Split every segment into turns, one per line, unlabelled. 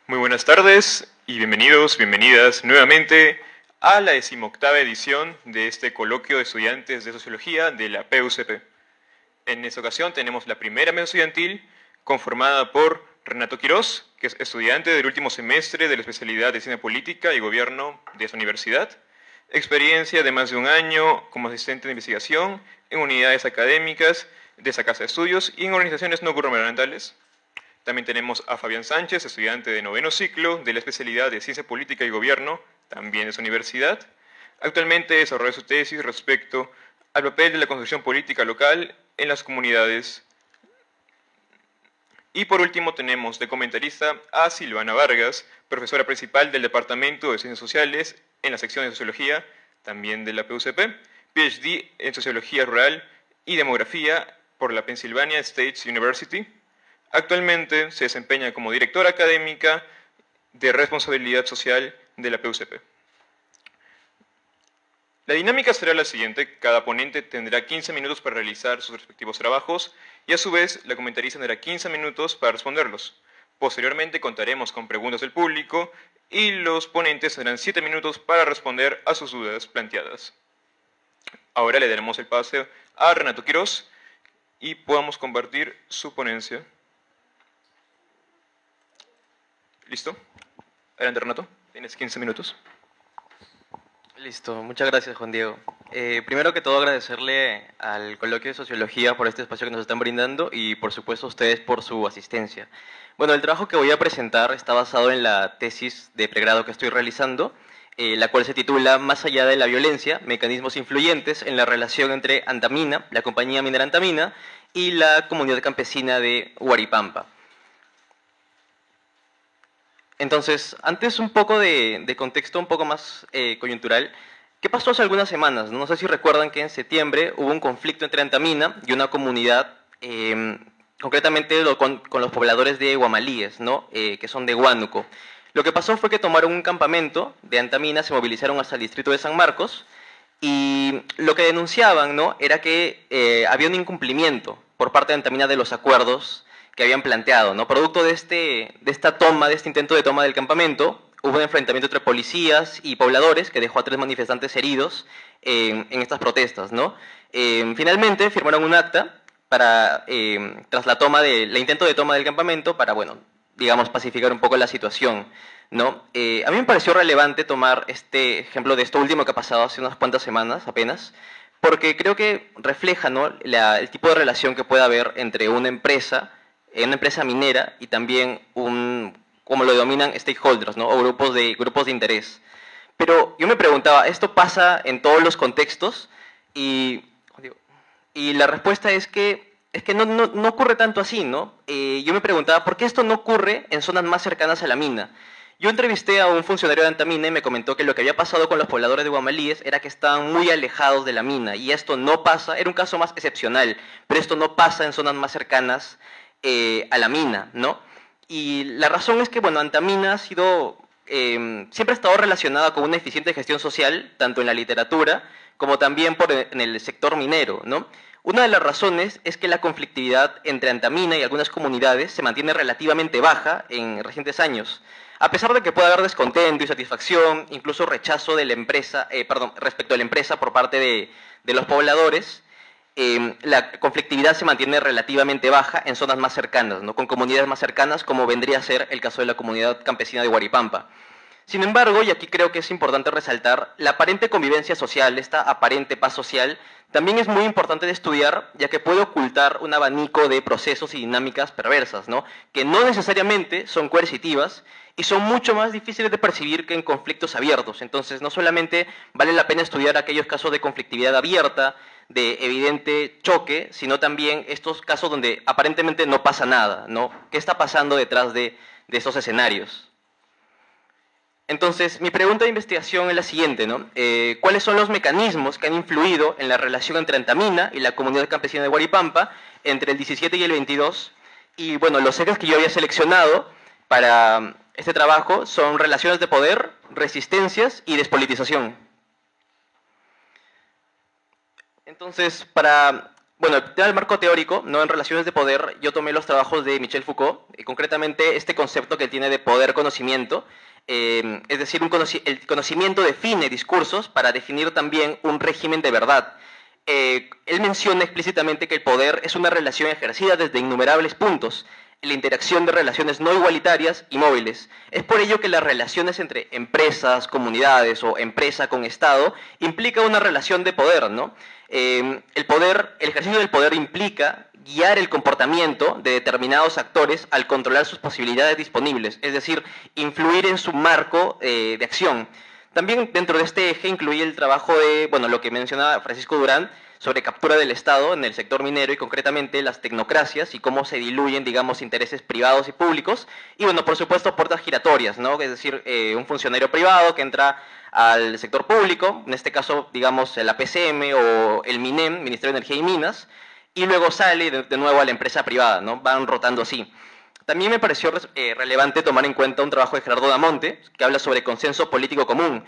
Muy buenas tardes y bienvenidos, bienvenidas nuevamente a la 18ª edición de este coloquio de estudiantes de Sociología de la PUCP. En esta ocasión tenemos la primera mesa estudiantil conformada por Renato Quirós, que es estudiante del último semestre de la especialidad de Ciencia Política y Gobierno de esa universidad, experiencia de más de un año como asistente de investigación en unidades académicas de esa casa de estudios y en organizaciones no gubernamentales. También tenemos a Fabián Sánchez, estudiante de noveno ciclo de la especialidad de Ciencia Política y Gobierno, también de esa universidad. Actualmente desarrolla su tesis respecto al papel de la construcción política local en las comunidades. Y por último tenemos de comentarista a Silvana Vargas, profesora principal del Departamento de Ciencias Sociales en la sección de Sociología, también de la PUCP, PhD en Sociología Rural y Demografía por la Pennsylvania State University. Actualmente se desempeña como directora académica de responsabilidad social de la PUCP. La dinámica será la siguiente: cada ponente tendrá 15 minutos para realizar sus respectivos trabajos y a su vez la comentarista tendrá 15 minutos para responderlos. Posteriormente contaremos con preguntas del público y los ponentes tendrán 7 minutos para responder a sus dudas planteadas. Ahora le daremos el pase a Renato Quirós y podamos compartir su ponencia. ¿Listo? Adelante, Renato. Tienes 15 minutos.
Listo, muchas gracias, Juan Diego. Primero que todo, agradecerle al coloquio de Sociología por este espacio que nos están brindando y, por supuesto, a ustedes por su asistencia. Bueno, el trabajo que voy a presentar está basado en la tesis de pregrado que estoy realizando, la cual se titula Más allá de la violencia, mecanismos influyentes en la relación entre Antamina, la compañía minera Antamina, y la comunidad campesina de Huaripampa. Entonces, antes un poco de contexto un poco más coyuntural, ¿qué pasó hace algunas semanas? No sé si recuerdan que en septiembre hubo un conflicto entre Antamina y una comunidad, concretamente con los pobladores de Guamalíes, ¿no? Que son de Huánuco. Lo que pasó fue que tomaron un campamento de Antamina, se movilizaron hasta el distrito de San Marcos y lo que denunciaban, ¿no? Era que había un incumplimiento por parte de Antamina de los acuerdos que habían planteado, ¿no? Producto de este intento de toma del campamento, hubo un enfrentamiento entre policías y pobladores que dejó a 3 manifestantes heridos en estas protestas, ¿no? Finalmente firmaron un acta para, tras la intento de toma del campamento para, bueno, digamos, pacificar un poco la situación, ¿no? A mí me pareció relevante tomar este ejemplo de esto último que ha pasado hace unas cuantas semanas apenas, porque creo que refleja, ¿no? El tipo de relación que puede haber entre una empresa minera y también como lo denominan, stakeholders, ¿no? O grupos de interés. Pero yo me preguntaba, ¿esto pasa en todos los contextos? Y la respuesta es que no ocurre tanto así, ¿no? Yo me preguntaba, ¿por qué esto no ocurre en zonas más cercanas a la mina? Yo entrevisté a un funcionario de Antamina y me comentó que lo que había pasado con los pobladores de Guamalíes era que estaban muy alejados de la mina, y esto no pasa, era un caso más excepcional, pero esto no pasa en zonas más cercanas a la mina, ¿no? Y la razón es que, bueno, Antamina ha sido, siempre ha estado relacionada con una eficiente gestión social, tanto en la literatura como también en el sector minero, ¿no? Una de las razones es que la conflictividad entre Antamina y algunas comunidades se mantiene relativamente baja en recientes años. A pesar de que pueda haber descontento y satisfacción, incluso rechazo de la empresa, respecto a la empresa por parte de los pobladores, la conflictividad se mantiene relativamente baja en zonas más cercanas, ¿no? Con comunidades más cercanas, como vendría a ser el caso de la comunidad campesina de Huaripampa. Sin embargo, y aquí creo que es importante resaltar, la aparente convivencia social, esta aparente paz social, también es muy importante de estudiar, ya que puede ocultar un abanico de procesos y dinámicas perversas, ¿no? Que no necesariamente son coercitivas y son mucho más difíciles de percibir que en conflictos abiertos. Entonces, no solamente vale la pena estudiar aquellos casos de conflictividad abierta, de evidente choque, sino también estos casos donde aparentemente no pasa nada, ¿no? ¿Qué está pasando detrás de estos escenarios? Entonces, mi pregunta de investigación es la siguiente, ¿no? ¿Cuáles son los mecanismos que han influido en la relación entre Antamina y la comunidad campesina de Huaripampa entre el 17 y el 22? Y, bueno, los ejes que yo había seleccionado para este trabajo son relaciones de poder, resistencias y despolitización. Entonces, para Bueno, el tema del marco teórico, ¿no? En relaciones de poder, yo tomé los trabajos de Michel Foucault, concretamente este concepto que tiene de poder-conocimiento, es decir, el conocimiento define discursos para definir también un régimen de verdad. Él menciona explícitamente que el poder es una relación ejercida desde innumerables puntos, la interacción de relaciones no igualitarias y móviles. Es por ello que las relaciones entre empresas, comunidades o empresa con Estado implica una relación de poder, ¿no? El ejercicio del poder implica guiar el comportamiento de determinados actores al controlar sus posibilidades disponibles, es decir, influir en su marco de acción. También dentro de este eje incluye el trabajo de, bueno, lo que mencionaba Francisco Durán, sobre captura del Estado en el sector minero y concretamente las tecnocracias y cómo se diluyen, digamos, intereses privados y públicos. Y bueno, por supuesto, puertas giratorias, ¿no? Es decir, un funcionario privado que entra al sector público, en este caso, digamos, la PCM o el MINEM, Ministerio de Energía y Minas, y luego sale de nuevo a la empresa privada, ¿no? Van rotando así. También me pareció relevante tomar en cuenta un trabajo de Gerardo Damonte, que habla sobre consenso político común,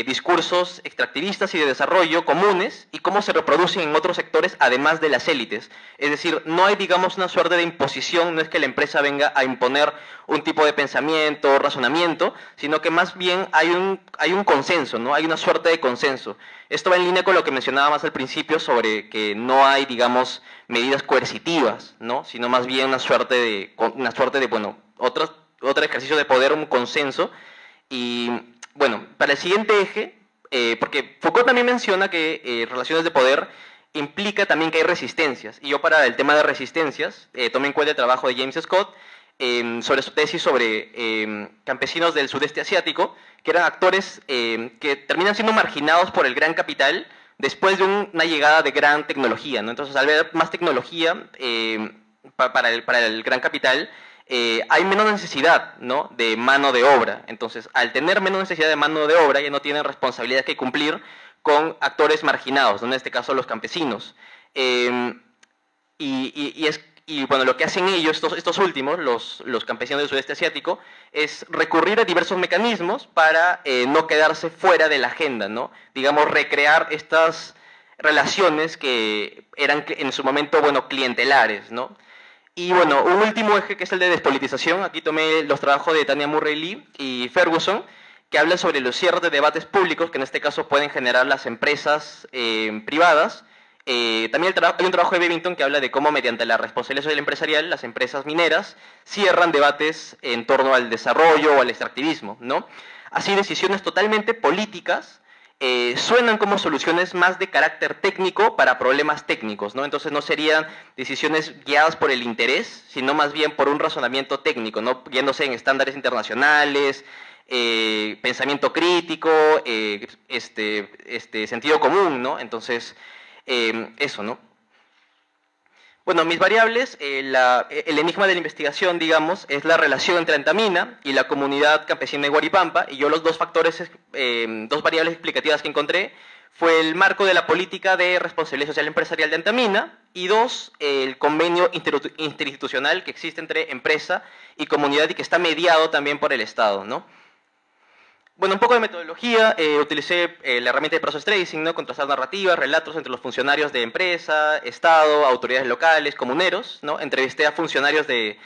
discursos extractivistas y de desarrollo comunes y cómo se reproducen en otros sectores además de las élites. Es decir, no hay, digamos, una suerte de imposición, no es que la empresa venga a imponer un tipo de pensamiento o razonamiento, sino que más bien hay un consenso, ¿no? Hay una suerte de consenso. Esto va en línea con lo que mencionaba más al principio sobre que no hay, digamos, medidas coercitivas, ¿no? Sino más bien una suerte de bueno, otro ejercicio de poder, un consenso. Y bueno, para el siguiente eje, porque Foucault también menciona que relaciones de poder implica también que hay resistencias. Y yo para el tema de resistencias tomé en cuenta el trabajo de James Scott sobre su tesis sobre campesinos del sudeste asiático, que eran actores que terminan siendo marginados por el gran capital después de una llegada de gran tecnología, ¿no? Entonces, al ver más tecnología para el gran capital, hay menos necesidad, ¿no? De mano de obra. Entonces, al tener menos necesidad de mano de obra, ya no tienen responsabilidades que cumplir con actores marginados, ¿no? En este caso los campesinos. Y bueno, lo que hacen ellos, estos últimos, los campesinos del sudeste asiático, es recurrir a diversos mecanismos para no quedarse fuera de la agenda, ¿no? Digamos, recrear estas relaciones que eran en su momento, bueno, clientelares, ¿no? Y bueno, un último eje que es el de despolitización. Aquí tomé los trabajos de Tania Murray Lee y Ferguson, que hablan sobre los cierres de debates públicos que en este caso pueden generar las empresas privadas. También hay un trabajo de Bevington que habla de cómo mediante la responsabilidad social empresarial las empresas mineras cierran debates en torno al desarrollo o al extractivismo, ¿no? Así, decisiones totalmente políticas suenan como soluciones más de carácter técnico para problemas técnicos, ¿no? Entonces no serían decisiones guiadas por el interés, sino más bien por un razonamiento técnico, ¿no? Guiándose en estándares internacionales, pensamiento crítico, sentido común, ¿no? Entonces, eso, ¿no? Bueno, mis variables, el enigma de la investigación, digamos, es la relación entre Antamina y la comunidad campesina de Huaripampa, y yo los dos variables explicativas que encontré fue el marco de la política de responsabilidad social empresarial de Antamina, y dos, el convenio interinstitucional que existe entre empresa y comunidad y que está mediado también por el Estado, ¿no? Bueno, un poco de metodología, utilicé la herramienta de process tracing, ¿no? Contrastar narrativas, relatos entre los funcionarios de empresa, Estado, autoridades locales, comuneros, ¿no? Entrevisté a funcionarios de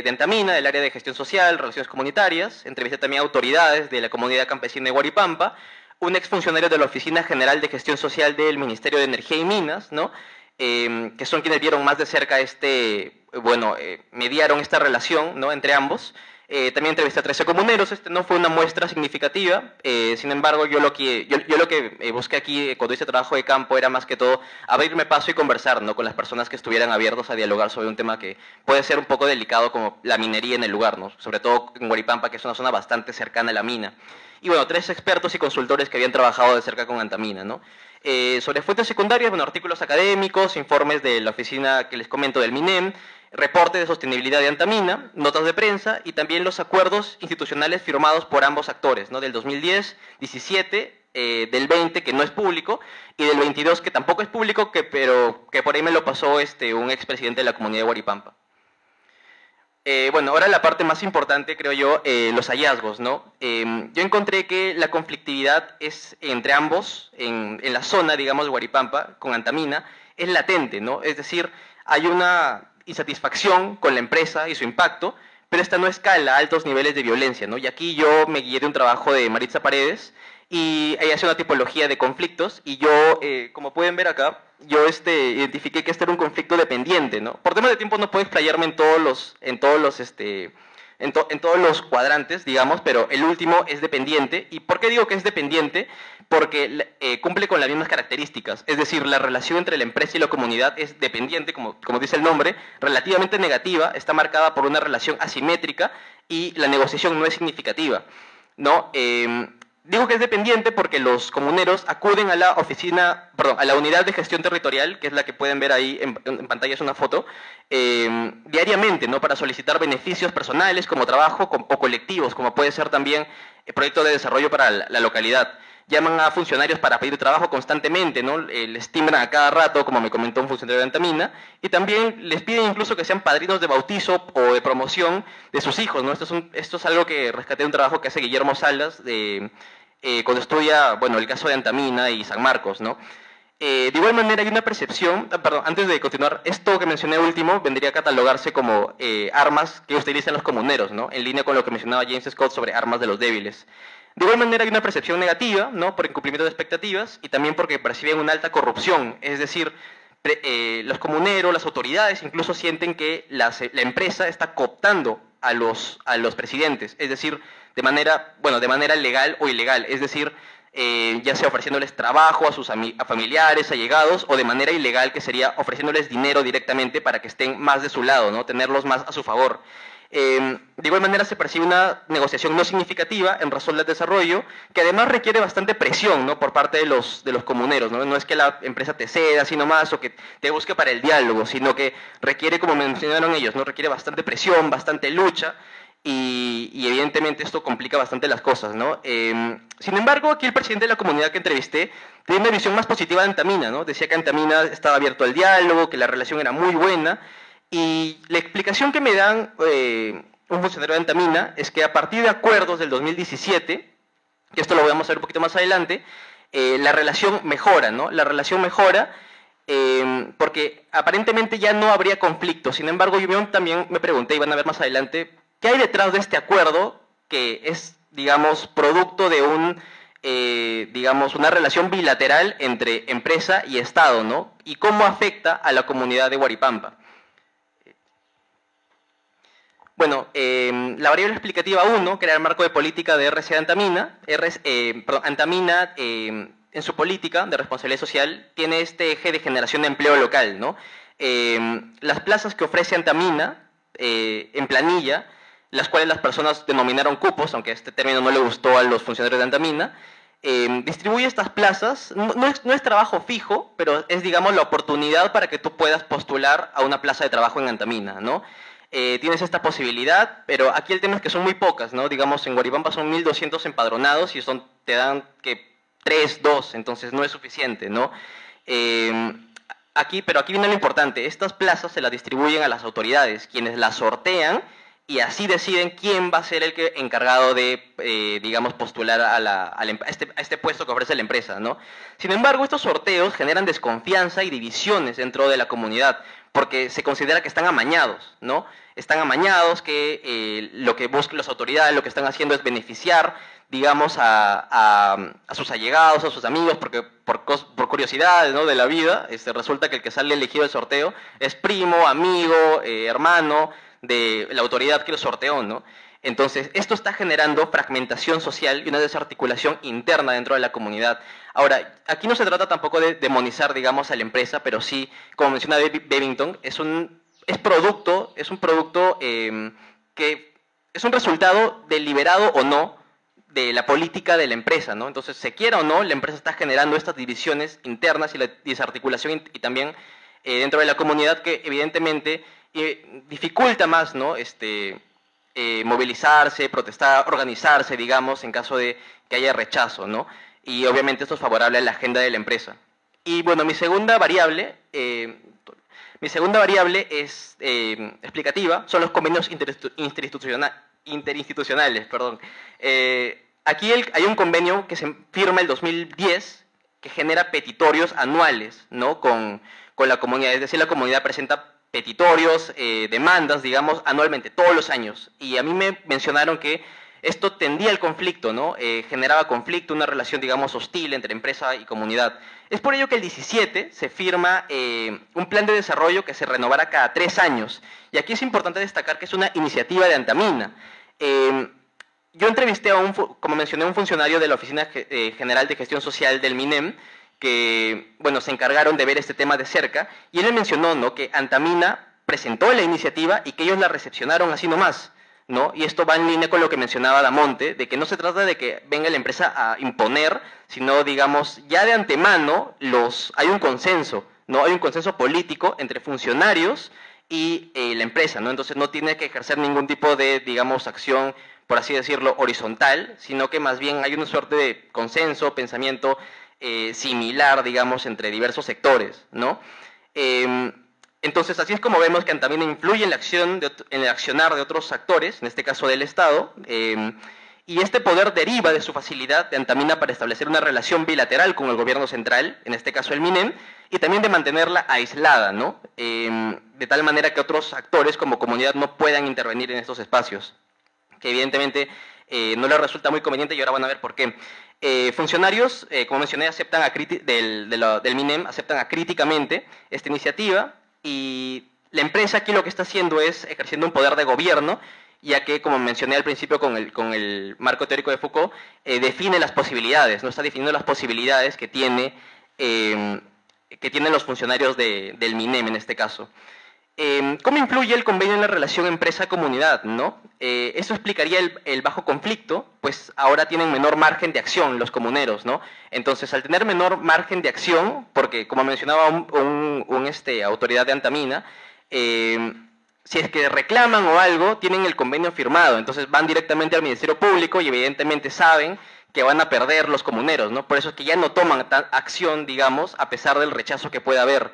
Antamina, del área de gestión social, relaciones comunitarias, entrevisté también a autoridades de la comunidad campesina de Huaripampa, un exfuncionario de la Oficina General de Gestión Social del Ministerio de Energía y Minas, ¿no? Que son quienes vieron más de cerca mediaron esta relación, ¿no? Entre ambos. También entrevisté a 13 comuneros. No fue una muestra significativa, sin embargo yo lo que busqué aquí cuando hice trabajo de campo era más que todo abrirme paso y conversar, ¿no? Con las personas que estuvieran abiertos a dialogar sobre un tema que puede ser un poco delicado como la minería en el lugar, ¿no? Sobre todo en Huaripampa, que es una zona bastante cercana a la mina. Y bueno, 3 expertos y consultores que habían trabajado de cerca con Antamina, ¿no? Sobre fuentes secundarias, bueno, artículos académicos, informes de la oficina que les comento del MINEM, reporte de sostenibilidad de Antamina, notas de prensa y también los acuerdos institucionales firmados por ambos actores, ¿no? Del 2010, 17, del 20 que no es público y del 22 que tampoco es público, pero que por ahí me lo pasó un expresidente de la comunidad de Huaripampa. Bueno, ahora la parte más importante, creo yo, los hallazgos, ¿no? Yo encontré que la conflictividad es entre ambos, en la zona, digamos, de Huaripampa, con Antamina, es latente, ¿no? Es decir, hay una insatisfacción con la empresa y su impacto, pero esta no escala a altos niveles de violencia, ¿no? Y aquí yo me guié de un trabajo de Maritza Paredes y ella hace una tipología de conflictos y yo, como pueden ver acá, yo identifiqué que este era un conflicto dependiente, ¿no? Por temas de tiempo no puedo explayarme en todos los cuadrantes, digamos, pero el último es dependiente. ¿Y por qué digo que es dependiente? Porque cumple con las mismas características. Es decir, la relación entre la empresa y la comunidad es dependiente, como dice el nombre, relativamente negativa, está marcada por una relación asimétrica y la negociación no es significativa, ¿no? Digo que es dependiente porque los comuneros acuden a a la unidad de gestión territorial, que es la que pueden ver ahí en pantalla, es una foto, diariamente, ¿no? Para solicitar beneficios personales como trabajo o colectivos, como puede ser también el proyecto de desarrollo para la localidad. Llaman a funcionarios para pedir trabajo constantemente, ¿no? Les timbran a cada rato, como me comentó un funcionario de Antamina, y también les piden incluso que sean padrinos de bautizo o de promoción de sus hijos, ¿no? Esto es algo que rescaté de un trabajo que hace Guillermo Salas cuando estudia, bueno, el caso de Antamina y San Marcos, ¿no? De igual manera hay una percepción, perdón, antes de continuar, esto que mencioné último vendría a catalogarse como armas que utilizan los comuneros, ¿no? En línea con lo que mencionaba James Scott sobre armas de los débiles. De igual manera hay una percepción negativa, ¿no? Por incumplimiento de expectativas y también porque perciben una alta corrupción, es decir, los comuneros, las autoridades incluso sienten que la empresa está cooptando a los presidentes, es decir, de manera legal o ilegal, es decir, ya sea ofreciéndoles trabajo a familiares, allegados, o de manera ilegal, que sería ofreciéndoles dinero directamente para que estén más de su lado, ¿no? Tenerlos más a su favor. De igual manera se percibe una negociación no significativa en razón del desarrollo, que además requiere bastante presión, ¿no? Por parte de los comuneros, ¿no? No es que la empresa te ceda así nomás o que te busque para el diálogo, sino que requiere, como mencionaron ellos, ¿no? Requiere bastante presión, bastante lucha, y evidentemente esto complica bastante las cosas, ¿no? Sin embargo, aquí el presidente de la comunidad que entrevisté tiene una visión más positiva de Antamina, ¿no? Decía que Antamina estaba abierto al diálogo, que la relación era muy buena, y la explicación que me dan un funcionario de Antamina es que a partir de acuerdos del 2017, que esto lo vamos a ver un poquito más adelante, la relación mejora, ¿no? La relación mejora porque aparentemente ya no habría conflicto. Sin embargo, yo también me pregunté, y van a ver más adelante, ¿qué hay detrás de este acuerdo que es, digamos, producto de una relación bilateral entre empresa y Estado, ¿no? Y cómo afecta a la comunidad de Huaripampa? Bueno, la variable explicativa 1, que era el marco de política de RC de Antamina, Antamina en su política de responsabilidad social tiene este eje de generación de empleo local, ¿no? Las plazas que ofrece Antamina en planilla, las cuales las personas denominaron cupos, aunque este término no le gustó a los funcionarios de Antamina, distribuye estas plazas, no es trabajo fijo, pero es, digamos, la oportunidad para que tú puedas postular a una plaza de trabajo en Antamina, ¿no? Tienes esta posibilidad, pero aquí el tema es que son muy pocas, ¿no? Digamos, en Huaripampa son 1.200 empadronados y te dan que 3, 2, entonces no es suficiente, ¿no? Pero aquí viene lo importante, estas plazas se las distribuyen a las autoridades, quienes las sortean y así deciden quién va a ser el encargado de, digamos, postular a este puesto que ofrece la empresa, ¿no? Sin embargo, estos sorteos generan desconfianza y divisiones dentro de la comunidad, porque se considera que están amañados, ¿no? Están amañados, que lo que buscan las autoridades, lo que están haciendo es beneficiar, digamos, a sus allegados, a sus amigos, porque por curiosidades, ¿no?, de la vida, resulta que el que sale elegido del sorteo es primo, amigo, hermano de la autoridad que lo sorteó, ¿no? Entonces, esto está generando fragmentación social y una desarticulación interna dentro de la comunidad. Ahora, aquí no se trata tampoco de demonizar, digamos, a la empresa, pero sí, como menciona Bevington, es un producto que es un resultado deliberado o no de la política de la empresa, ¿no? Entonces, se quiera o no, la empresa está generando estas divisiones internas y la desarticulación y también dentro de la comunidad que evidentemente dificulta más, ¿no? Movilizarse, protestar, organizarse, digamos, en caso de que haya rechazo, ¿no? Y obviamente esto es favorable a la agenda de la empresa. Y bueno, mi segunda variable es explicativa, son los convenios interinstitucionales. Aquí hay un convenio que se firma el 2010 que genera petitorios anuales, ¿no? con con la comunidad. Es decir, la comunidad presenta petitorios, demandas, digamos, anualmente, todos los años. Y a mí me mencionaron que esto tendía al conflicto, ¿no? Generaba conflicto, una relación, digamos, hostil entre empresa y comunidad. Es por ello que el 17 se firma un plan de desarrollo que se renovará cada 3 años. Y aquí es importante destacar que es una iniciativa de Antamina. Yo entrevisté como mencioné, a un funcionario de la Oficina General de Gestión Social del MINEM, que, bueno, se encargaron de ver este tema de cerca, y él me mencionó, ¿no?, que Antamina presentó la iniciativa y que ellos la recepcionaron así nomás, ¿no? Y esto va en línea con lo que mencionaba Damonte, de que no se trata de que venga la empresa a imponer, sino, digamos, ya de antemano hay un consenso, ¿no? Hay un consenso político entre funcionarios y la empresa, ¿no? Entonces no tiene que ejercer ningún tipo de, digamos, acción, por así decirlo, horizontal, sino que más bien hay una suerte de consenso, pensamiento similar, digamos, entre diversos sectores, ¿no? Entonces, así es como vemos que Antamina influye en el accionar de otros actores, en este caso del Estado, y este poder deriva de su facilidad de Antamina para establecer una relación bilateral con el gobierno central, en este caso el MINEM, y también de mantenerla aislada, ¿no? De tal manera que otros actores como comunidad no puedan intervenir en estos espacios, que evidentemente no les resulta muy conveniente, y ahora van a ver por qué. Funcionarios, como mencioné, del MINEM aceptan acríticamente esta iniciativa, y la empresa aquí lo que está haciendo es ejerciendo un poder de gobierno, ya que, como mencioné al principio con el marco teórico de Foucault, define las posibilidades, no está definiendo las posibilidades que tienen los funcionarios del MINEM en este caso. ¿Cómo influye el convenio en la relación empresa-comunidad, ¿no? Eso explicaría el bajo conflicto, pues ahora tienen menor margen de acción los comuneros, ¿no? Entonces, al tener menor margen de acción, porque como mencionaba autoridad de Antamina, si es que reclaman o algo, tienen el convenio firmado, entonces van directamente al Ministerio Público y evidentemente saben que van a perder los comuneros, ¿no? Por eso es que ya no toman acción, digamos, a pesar del rechazo que pueda haber.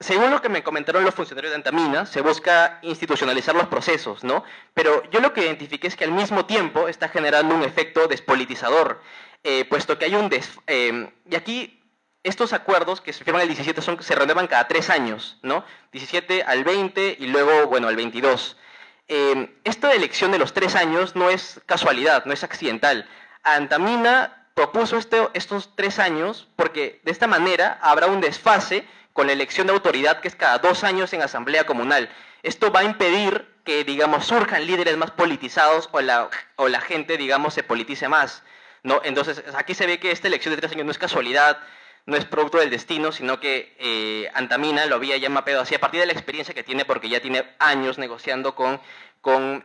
Según lo que me comentaron los funcionarios de Antamina, se busca institucionalizar los procesos, ¿no? Pero yo lo que identifiqué es que al mismo tiempo está generando un efecto despolitizador, puesto que hay y aquí estos acuerdos que se firman el 17 se renuevan cada 3 años, ¿no? 17 al 20 y luego, bueno, al 22. Esta elección de los 3 años no es casualidad, no es accidental. Antamina propuso estos 3 años porque de esta manera habrá un desfase con la elección de autoridad, que es cada 2 años en asamblea comunal. Esto va a impedir que, digamos, surjan líderes más politizados o la gente, digamos, se politice más, ¿no? Entonces, aquí se ve que esta elección de 3 años no es casualidad, no es producto del destino, sino que Antamina lo había ya mapeado así a partir de la experiencia que tiene, porque ya tiene años negociando con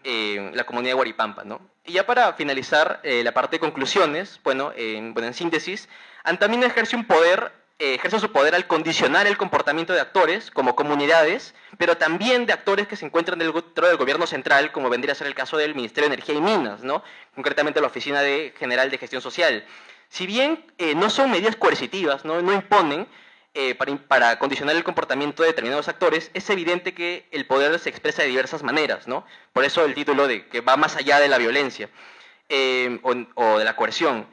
la comunidad de Huaripampa, ¿no? Y ya para finalizar la parte de conclusiones, bueno, en síntesis, Antamina ejerce su poder al condicionar el comportamiento de actores, como comunidades, pero también de actores que se encuentran dentro del gobierno central, como vendría a ser el caso del Ministerio de Energía y Minas, ¿no? Concretamente la Oficina General de Gestión Social. Si bien no son medidas coercitivas, no imponen para condicionar el comportamiento de determinados actores, es evidente que el poder se expresa de diversas maneras, ¿no? Por eso el título de que va más allá de la violencia o de la coerción.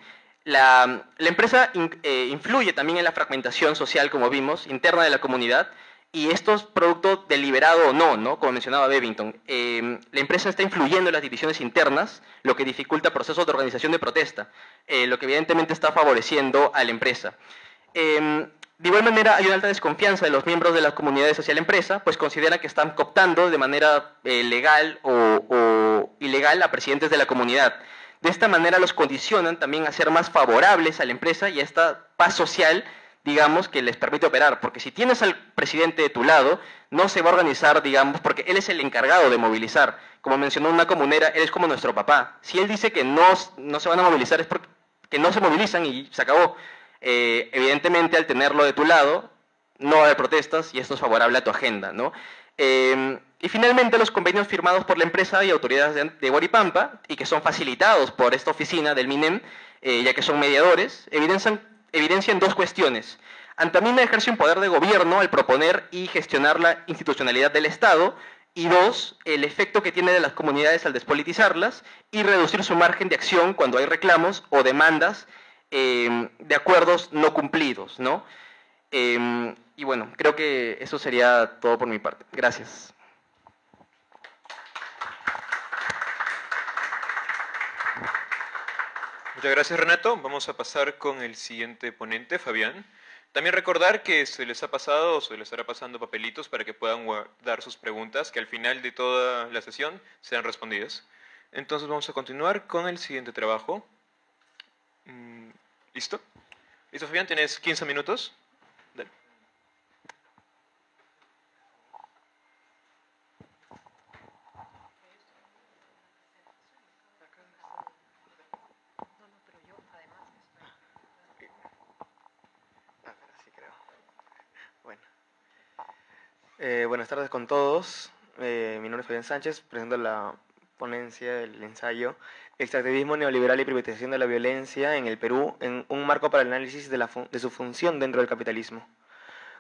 La empresa influye también en la fragmentación social, como vimos, interna de la comunidad, y esto es producto deliberado o no, ¿no? Como mencionaba Bevington. La empresa está influyendo en las divisiones internas, lo que dificulta procesos de organización de protesta, lo que evidentemente está favoreciendo a la empresa. De igual manera, hay una alta desconfianza de los miembros de las comunidades hacia la empresa, pues consideran que están cooptando de manera legal o ilegal a presidentes de la comunidad. De esta manera los condicionan también a ser más favorables a la empresa y a esta paz social, digamos, que les permite operar. Porque si tienes al presidente de tu lado, no se va a organizar, digamos, porque él es el encargado de movilizar. Como mencionó una comunera, él es como nuestro papá. Si él dice que no se van a movilizar es porque no se movilizan y se acabó. Evidentemente, al tenerlo de tu lado, no va a haber protestas y esto es favorable a tu agenda, ¿no? Y finalmente, los convenios firmados por la empresa y autoridades de Huaripampa, y que son facilitados por esta oficina del MINEM, ya que son mediadores, evidencian 2 cuestiones. Antamina ejerce un poder de gobierno al proponer y gestionar la institucionalidad del Estado, y 2, el efecto que tiene de las comunidades al despolitizarlas y reducir su margen de acción cuando hay reclamos o demandas de acuerdos no cumplidos, ¿no? Y bueno, creo que eso sería todo por mi parte. Gracias.
Muchas gracias, Renato. Vamos a pasar con el siguiente ponente, Fabián. También recordar que se les ha pasado o se les estará pasando papelitos para que puedan guardar sus preguntas, que al final de toda la sesión sean respondidas. Entonces vamos a continuar con el siguiente trabajo. ¿Listo? ¿Listo, Fabián? ¿Tienes 15 minutos? Dale.
Buenas tardes con todos. Mi nombre es Fabián Sánchez, presento la ponencia del ensayo Extractivismo neoliberal y privatización de la violencia en el Perú, en un marco para el análisis de su función dentro del capitalismo.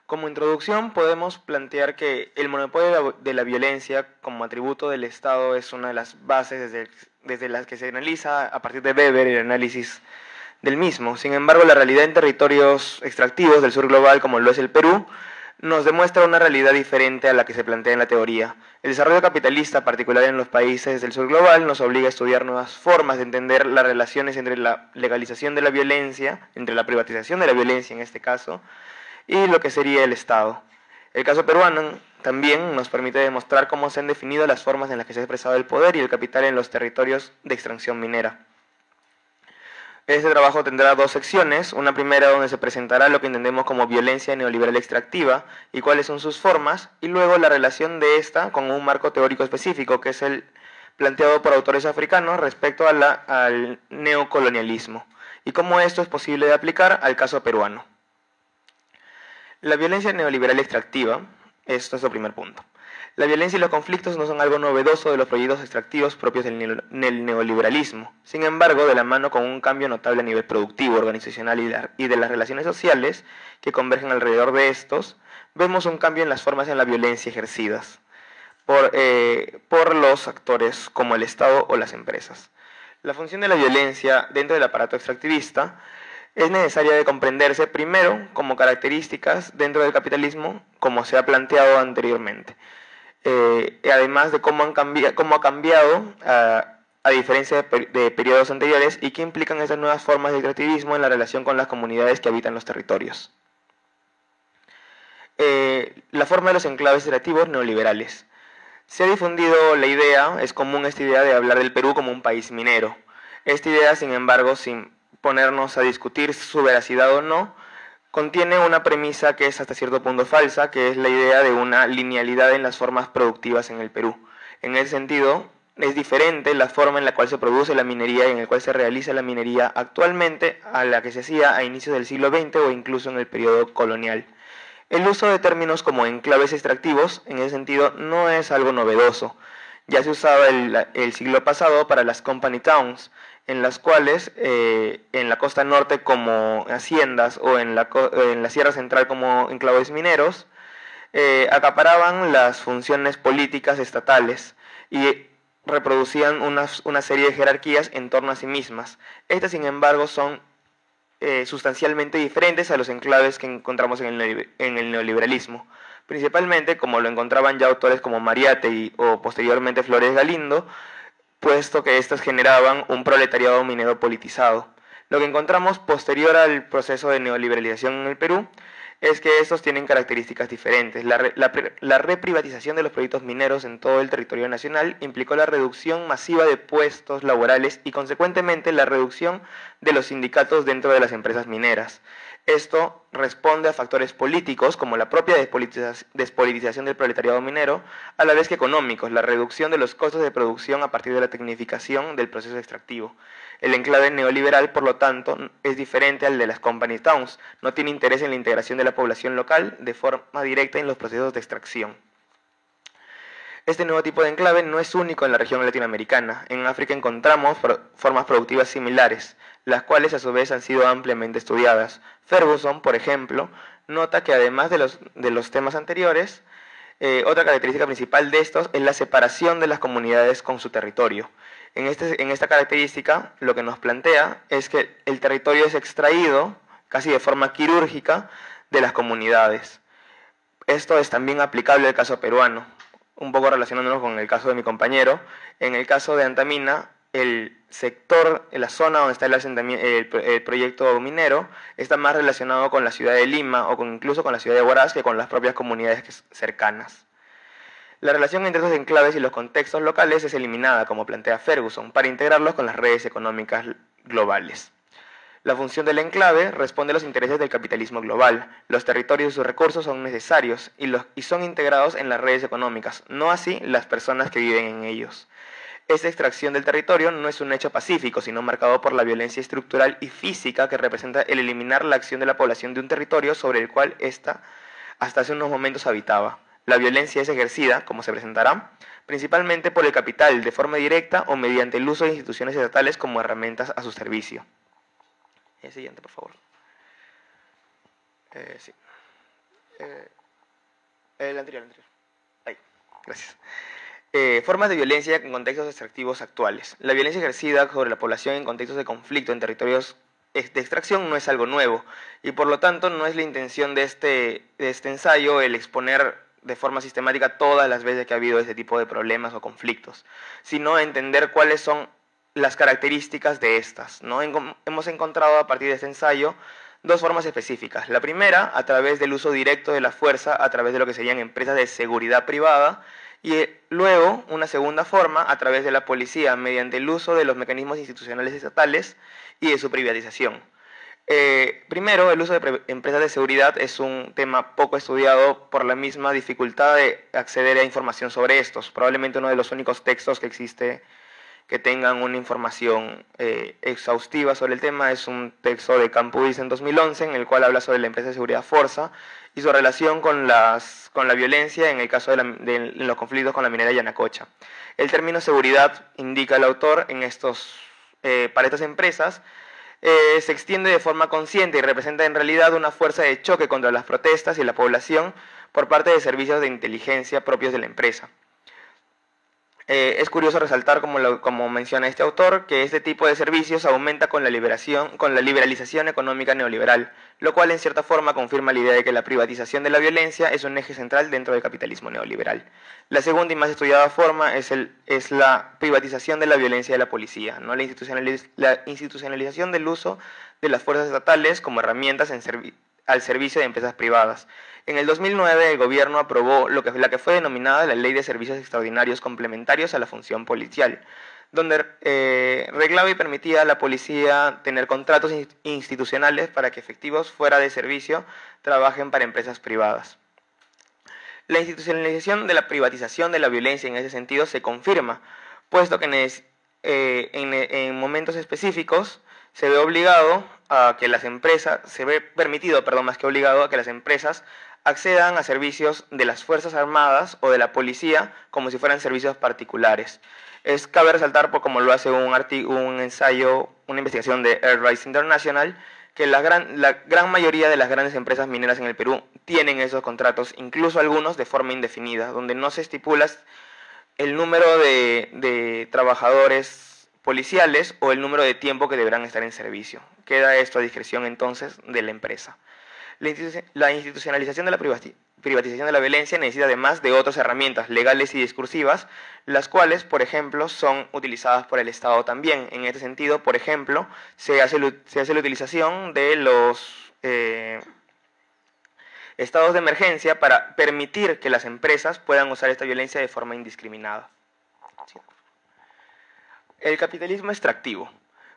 Como introducción podemos plantear que el monopolio de la violencia como atributo del Estado es una de las bases desde las que se analiza a partir de Weber el análisis del mismo. Sin embargo, la realidad en territorios extractivos del sur global, como lo es el Perú, nos demuestra una realidad diferente a la que se plantea en la teoría. El desarrollo capitalista, particular en los países del sur global, nos obliga a estudiar nuevas formas de entender las relaciones entre la legalización de la violencia, entre la privatización de la violencia en este caso, y lo que sería el Estado. El caso peruano también nos permite demostrar cómo se han definido las formas en las que se ha expresado el poder y el capital en los territorios de extracción minera. Este trabajo tendrá dos secciones, una primera donde se presentará lo que entendemos como violencia neoliberal extractiva y cuáles son sus formas, y luego la relación de esta con un marco teórico específico, que es el planteado por autores africanos respecto al neocolonialismo, y cómo esto es posible de aplicar al caso peruano. La violencia neoliberal extractiva, esto es el primer punto. La violencia y los conflictos no son algo novedoso de los proyectos extractivos propios del neoliberalismo. Sin embargo, de la mano con un cambio notable a nivel productivo, organizacional y de las relaciones sociales que convergen alrededor de estos, vemos un cambio en las formas en la violencia ejercidas por los actores como el Estado o las empresas. La función de la violencia dentro del aparato extractivista es necesaria de comprenderse primero como características dentro del capitalismo, como se ha planteado anteriormente. Además de cómo ha cambiado a diferencia de periodos anteriores y qué implican estas nuevas formas de extractivismo en la relación con las comunidades que habitan los territorios. La forma de los enclaves extractivos neoliberales. Se ha difundido la idea, es común esta idea de hablar del Perú como un país minero. Esta idea, sin embargo, sin ponernos a discutir su veracidad o no, contiene una premisa que es hasta cierto punto falsa, que es la idea de una linealidad en las formas productivas en el Perú. En ese sentido, es diferente la forma en la cual se produce la minería y en la cual se realiza la minería actualmente a la que se hacía a inicios del siglo XX o incluso en el periodo colonial. El uso de términos como enclaves extractivos, en ese sentido, no es algo novedoso. Ya se usaba el siglo pasado para las company towns, en las cuales en la costa norte como haciendas o en la Sierra Central como enclaves mineros, acaparaban las funciones políticas estatales y reproducían una serie de jerarquías en torno a sí mismas. Estas, sin embargo, son sustancialmente diferentes a los enclaves que encontramos en el neoliberalismo, principalmente como lo encontraban ya autores como Mariátegui o posteriormente Flores Galindo, puesto que éstas generaban un proletariado minero politizado. Lo que encontramos posterior al proceso de neoliberalización en el Perú es que estos tienen características diferentes. La reprivatización de los proyectos mineros en todo el territorio nacional implicó la reducción masiva de puestos laborales y consecuentemente la reducción de los sindicatos dentro de las empresas mineras. Esto responde a factores políticos como la propia despolitización del proletariado minero, a la vez que económicos, la reducción de los costos de producción a partir de la tecnificación del proceso extractivo. El enclave neoliberal, por lo tanto, es diferente al de las company towns, no tiene interés en la integración de la población local de forma directa en los procesos de extracción. Este nuevo tipo de enclave no es único en la región latinoamericana. En África encontramos formas productivas similares, las cuales a su vez han sido ampliamente estudiadas. Ferguson, por ejemplo, nota que además de los temas anteriores, otra característica principal de estos es la separación de las comunidades con su territorio. En esta característica, lo que nos plantea es que el territorio es extraído, casi de forma quirúrgica, de las comunidades. Esto es también aplicable al caso peruano, un poco relacionándonos con el caso de mi compañero. En el caso de Antamina, el sector, la zona donde está el proyecto minero, está más relacionado con la ciudad de Lima o incluso con la ciudad de Huaraz que con las propias comunidades cercanas. La relación entre estos enclaves y los contextos locales es eliminada, como plantea Ferguson, para integrarlos con las redes económicas globales. La función del enclave responde a los intereses del capitalismo global. Los territorios y sus recursos son necesarios y son integrados en las redes económicas, no así las personas que viven en ellos. Esta extracción del territorio no es un hecho pacífico, sino marcado por la violencia estructural y física que representa el eliminar la acción de la población de un territorio sobre el cual ésta hasta hace unos momentos habitaba. La violencia es ejercida, como se presentará, principalmente por el capital, de forma directa o mediante el uso de instituciones estatales como herramientas a su servicio. El siguiente, por favor. Sí. El anterior. Ahí, gracias. Formas de violencia en contextos extractivos actuales. La violencia ejercida sobre la población en contextos de conflicto en territorios de extracción no es algo nuevo y por lo tanto no es la intención de este ensayo el exponer de forma sistemática todas las veces que ha habido este tipo de problemas o conflictos, sino entender cuáles son las características de estas, ¿no? Hemos encontrado a partir de este ensayo dos formas específicas. La primera, a través del uso directo de la fuerza a través de lo que serían empresas de seguridad privada, y luego una segunda forma a través de la policía mediante el uso de los mecanismos institucionales estatales y de su privatización. Primero, el uso de empresas de seguridad es un tema poco estudiado por la misma dificultad de acceder a información sobre estos. Probablemente uno de los únicos textos que existe que tengan una información exhaustiva sobre el tema es un texto de Campuis en 2011 en el cual habla sobre la empresa de seguridad Forza y su relación con la violencia en el caso de los conflictos con la minera Yanacocha. El término seguridad, indica el autor, para estas empresas se extiende de forma consciente y representa en realidad una fuerza de choque contra las protestas y la población por parte de servicios de inteligencia propios de la empresa. Es curioso resaltar, como menciona este autor, que este tipo de servicios aumenta con la liberalización económica neoliberal, lo cual en cierta forma confirma la idea de que la privatización de la violencia es un eje central dentro del capitalismo neoliberal. La segunda y más estudiada forma es la privatización de la violencia de la policía, ¿no? La institucionalización del uso de las fuerzas estatales como herramientas al servicio de empresas privadas. En el 2009 el gobierno aprobó la que fue denominada la Ley de Servicios Extraordinarios Complementarios a la Función Policial, donde reglaba y permitía a la policía tener contratos institucionales para que efectivos fuera de servicio trabajen para empresas privadas. La institucionalización de la privatización de la violencia en ese sentido se confirma, puesto que en momentos específicos se ve permitido, más que obligado, a que las empresas accedan a servicios de las Fuerzas Armadas o de la policía como si fueran servicios particulares. Cabe resaltar, como lo hace un ensayo, una investigación de Earth Rights International, que la gran mayoría de las grandes empresas mineras en el Perú tienen esos contratos, incluso algunos de forma indefinida, donde no se estipula el número de trabajadores policiales o el número de tiempo que deberán estar en servicio. Queda esto a discreción entonces de la empresa. La institucionalización de la privatización de la violencia necesita además de otras herramientas legales y discursivas, las cuales, por ejemplo, son utilizadas por el Estado también. En este sentido, por ejemplo, se hace la utilización de los estados de emergencia para permitir que las empresas puedan usar esta violencia de forma indiscriminada. El capitalismo extractivo.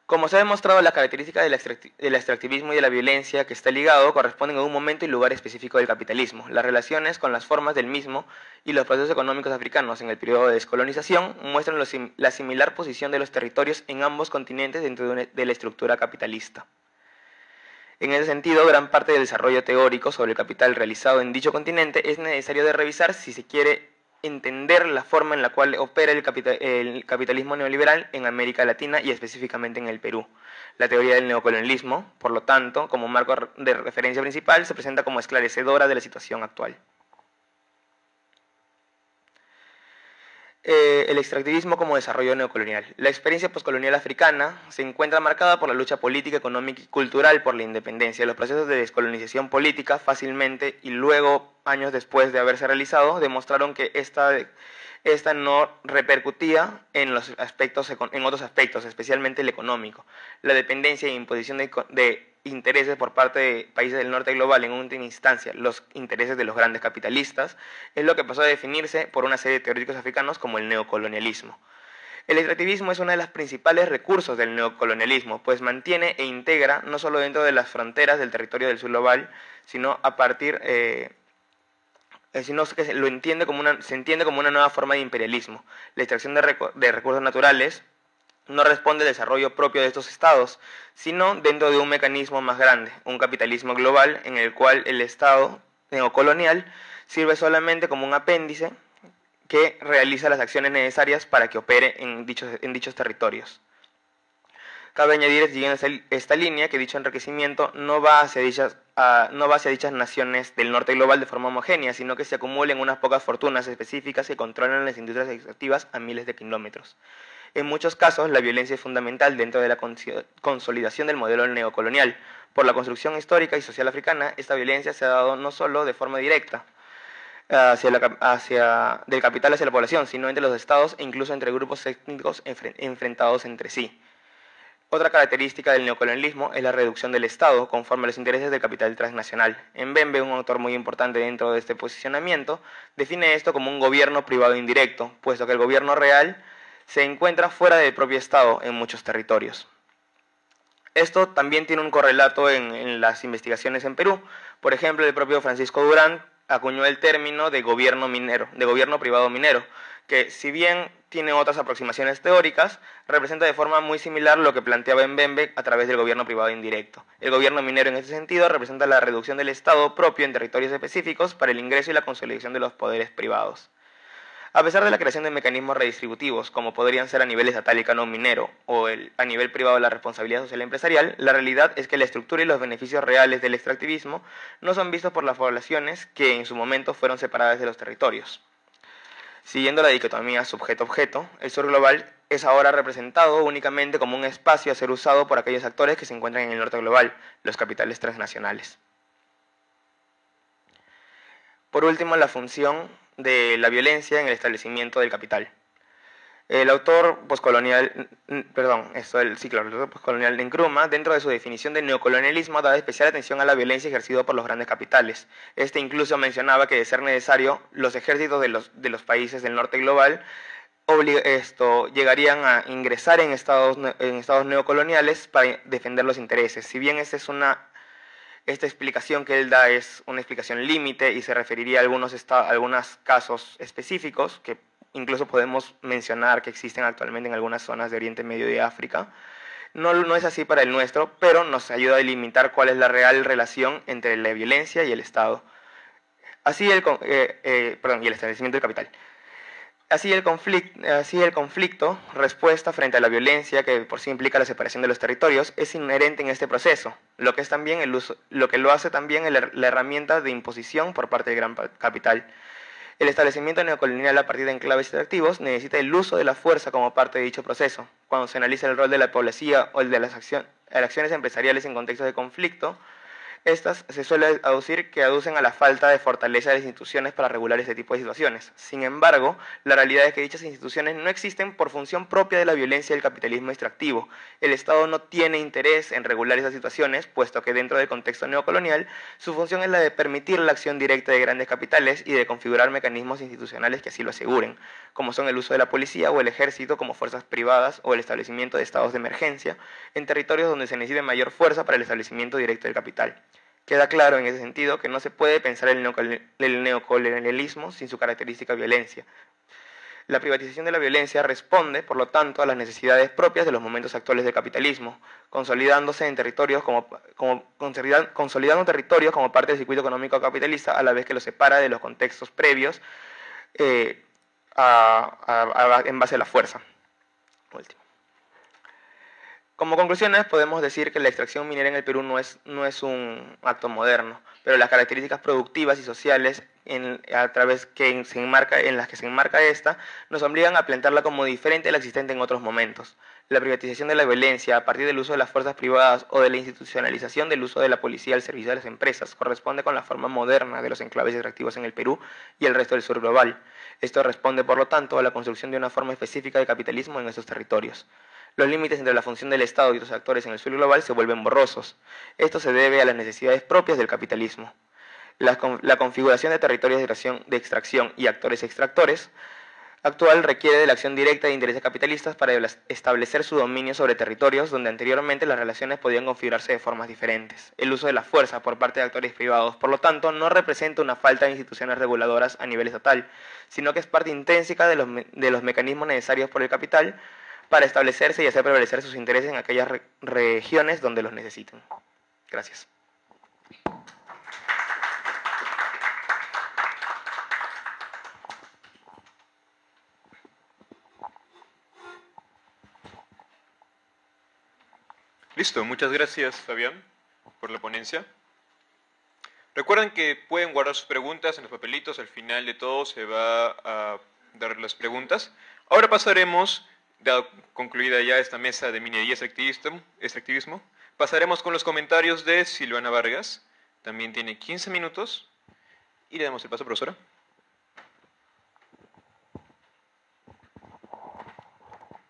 Como se ha demostrado, las características del extractivismo y de la violencia que está ligado corresponden a un momento y lugar específico del capitalismo. Las relaciones con las formas del mismo y los procesos económicos africanos en el periodo de descolonización muestran la similar posición de los territorios en ambos continentes dentro de la estructura capitalista. En ese sentido, gran parte del desarrollo teórico sobre el capital realizado en dicho continente es necesario de revisar si se quiere entender la forma en la cual opera el capitalismo neoliberal en América Latina y específicamente en el Perú. La teoría del neocolonialismo, por lo tanto, como marco de referencia principal, se presenta como esclarecedora de la situación actual. El extractivismo como desarrollo neocolonial. La experiencia postcolonial africana se encuentra marcada por la lucha política, económica y cultural por la independencia. Los procesos de descolonización política fácilmente y luego, años después de haberse realizado, demostraron que esta no repercutía en otros aspectos, especialmente el económico. La dependencia e imposición de intereses por parte de países del norte global, en última instancia los intereses de los grandes capitalistas, es lo que pasó a definirse por una serie de teóricos africanos como el neocolonialismo. El extractivismo es uno de los principales recursos del neocolonialismo, pues mantiene e integra no solo dentro de las fronteras del territorio del sur global, sino sino que se entiende como una nueva forma de imperialismo. La extracción de recursos naturales no responde al desarrollo propio de estos estados, sino dentro de un mecanismo más grande, un capitalismo global en el cual el estado neocolonial sirve solamente como un apéndice que realiza las acciones necesarias para que opere en dichos territorios. Cabe añadir, siguiendo esta línea, que dicho enriquecimiento no va hacia dichas naciones del norte global de forma homogénea, sino que se acumulan unas pocas fortunas específicas que controlan las industrias extractivas a miles de kilómetros. En muchos casos, la violencia es fundamental dentro de la consolidación del modelo neocolonial. Por la construcción histórica y social africana, esta violencia se ha dado no solo de forma directa del capital hacia la población, sino entre los estados e incluso entre grupos étnicos enfrentados entre sí. Otra característica del neocolonialismo es la reducción del Estado conforme a los intereses del capital transnacional. Mbembe, un autor muy importante dentro de este posicionamiento, define esto como un gobierno privado indirecto, puesto que el gobierno real se encuentra fuera del propio Estado en muchos territorios. Esto también tiene un correlato en las investigaciones en Perú. Por ejemplo, el propio Francisco Durán acuñó el término de gobierno privado minero, que si bien tiene otras aproximaciones teóricas, representa de forma muy similar lo que planteaba Mbembe a través del gobierno privado indirecto. El gobierno minero en este sentido representa la reducción del Estado propio en territorios específicos para el ingreso y la consolidación de los poderes privados. A pesar de la creación de mecanismos redistributivos, como podrían ser a nivel estatal el canon minero o a nivel privado la responsabilidad social empresarial, la realidad es que la estructura y los beneficios reales del extractivismo no son vistos por las poblaciones que en su momento fueron separadas de los territorios. Siguiendo la dicotomía sujeto-objeto, el sur global es ahora representado únicamente como un espacio a ser usado por aquellos actores que se encuentran en el norte global, los capitales transnacionales. Por último, la función de la violencia en el establecimiento del capital. El autor postcolonial Nkrumah, dentro de su definición de neocolonialismo, daba especial atención a la violencia ejercida por los grandes capitales. Este incluso mencionaba que, de ser necesario, los ejércitos de los países del norte global llegarían a ingresar en estados neocoloniales para defender los intereses. Si bien esta explicación que él da es una explicación límite y se referiría a algunos casos específicos que incluso podemos mencionar que existen actualmente en algunas zonas de Oriente Medio y de África. No es así para el nuestro, pero nos ayuda a delimitar cuál es la real relación entre la violencia y el Estado. Y el establecimiento del capital. Así el conflicto, respuesta frente a la violencia, que por sí implica la separación de los territorios, es inherente en este proceso, lo que lo hace también la herramienta de imposición por parte del gran capital. El establecimiento neocolonial a partir de enclaves extractivos necesita el uso de la fuerza como parte de dicho proceso. Cuando se analiza el rol de la población o el de las acciones empresariales en contextos de conflicto, estas se suele aducir que aducen a la falta de fortaleza de las instituciones para regular este tipo de situaciones. Sin embargo, la realidad es que dichas instituciones no existen por función propia de la violencia del capitalismo extractivo. El Estado no tiene interés en regular esas situaciones, puesto que dentro del contexto neocolonial, su función es la de permitir la acción directa de grandes capitales y de configurar mecanismos institucionales que así lo aseguren, como son el uso de la policía o el ejército como fuerzas privadas o el establecimiento de estados de emergencia en territorios donde se necesite mayor fuerza para el establecimiento directo del capital. Queda claro en ese sentido que no se puede pensar el neocolonialismo sin su característica violencia. La privatización de la violencia responde, por lo tanto, a las necesidades propias de los momentos actuales del capitalismo, consolidando territorios como parte del circuito económico capitalista, a la vez que los separa de los contextos previos en base a la fuerza. Último. Como conclusiones, podemos decir que la extracción minera en el Perú no es un acto moderno, pero las características productivas y sociales en las que se enmarca esta nos obligan a plantearla como diferente a la existente en otros momentos. La privatización de la violencia a partir del uso de las fuerzas privadas o de la institucionalización del uso de la policía al servicio de las empresas corresponde con la forma moderna de los enclaves extractivos en el Perú y el resto del sur global. Esto responde, por lo tanto, a la construcción de una forma específica de capitalismo en estos territorios. Los límites entre la función del Estado y otros actores en el sur global se vuelven borrosos. Esto se debe a las necesidades propias del capitalismo. La configuración de territorios de extracción y actores extractores actual requiere de la acción directa de intereses capitalistas para establecer su dominio sobre territorios donde anteriormente las relaciones podían configurarse de formas diferentes. El uso de la fuerza por parte de actores privados, por lo tanto, no representa una falta de instituciones reguladoras a nivel estatal, sino que es parte intrínseca de los mecanismos necesarios por el capital para establecerse y hacer prevalecer sus intereses en aquellas regiones donde los necesiten. Gracias.
Listo, muchas gracias Fabián por la ponencia. Recuerden que pueden guardar sus preguntas en los papelitos, al final de todo se va a dar las preguntas. Ahora pasaremos, dado concluida ya esta mesa de minería extractivismo, pasaremos con los comentarios de Silvana Vargas, también tiene 15 minutos, y le damos el paso, profesora.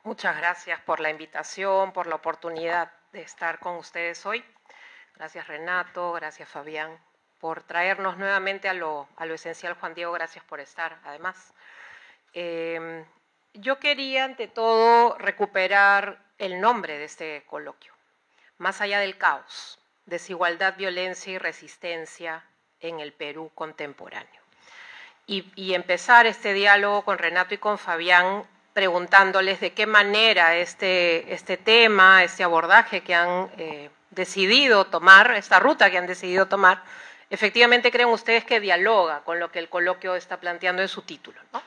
Muchas gracias por la invitación, por la oportunidad de estar con ustedes hoy. Gracias Renato, gracias Fabián, por traernos nuevamente a lo esencial. Juan Diego, gracias por estar, además. Yo quería, ante todo, recuperar el nombre de este coloquio. Más allá del caos, desigualdad, violencia y resistencia en el Perú contemporáneo. Y empezar este diálogo con Renato y con Fabián preguntándoles de qué manera este tema, este abordaje que han decidido tomar, esta ruta que han decidido tomar, efectivamente creen ustedes que dialoga con lo que el coloquio está planteando en su título, ¿no?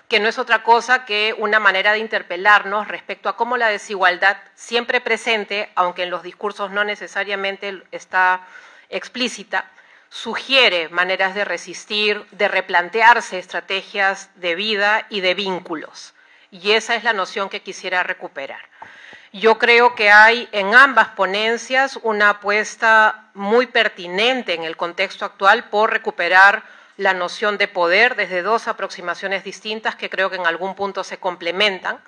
Que no es otra cosa que una manera de interpelarnos respecto a cómo la desigualdad, siempre presente, aunque en los discursos no necesariamente está explícita, sugiere maneras de resistir, de replantearse estrategias de vida y de vínculos. Y esa es la noción que quisiera recuperar. Yo creo que hay en ambas ponencias una apuesta muy pertinente en el contexto actual por recuperar la noción de poder desde dos aproximaciones distintas que creo que en algún punto se complementan,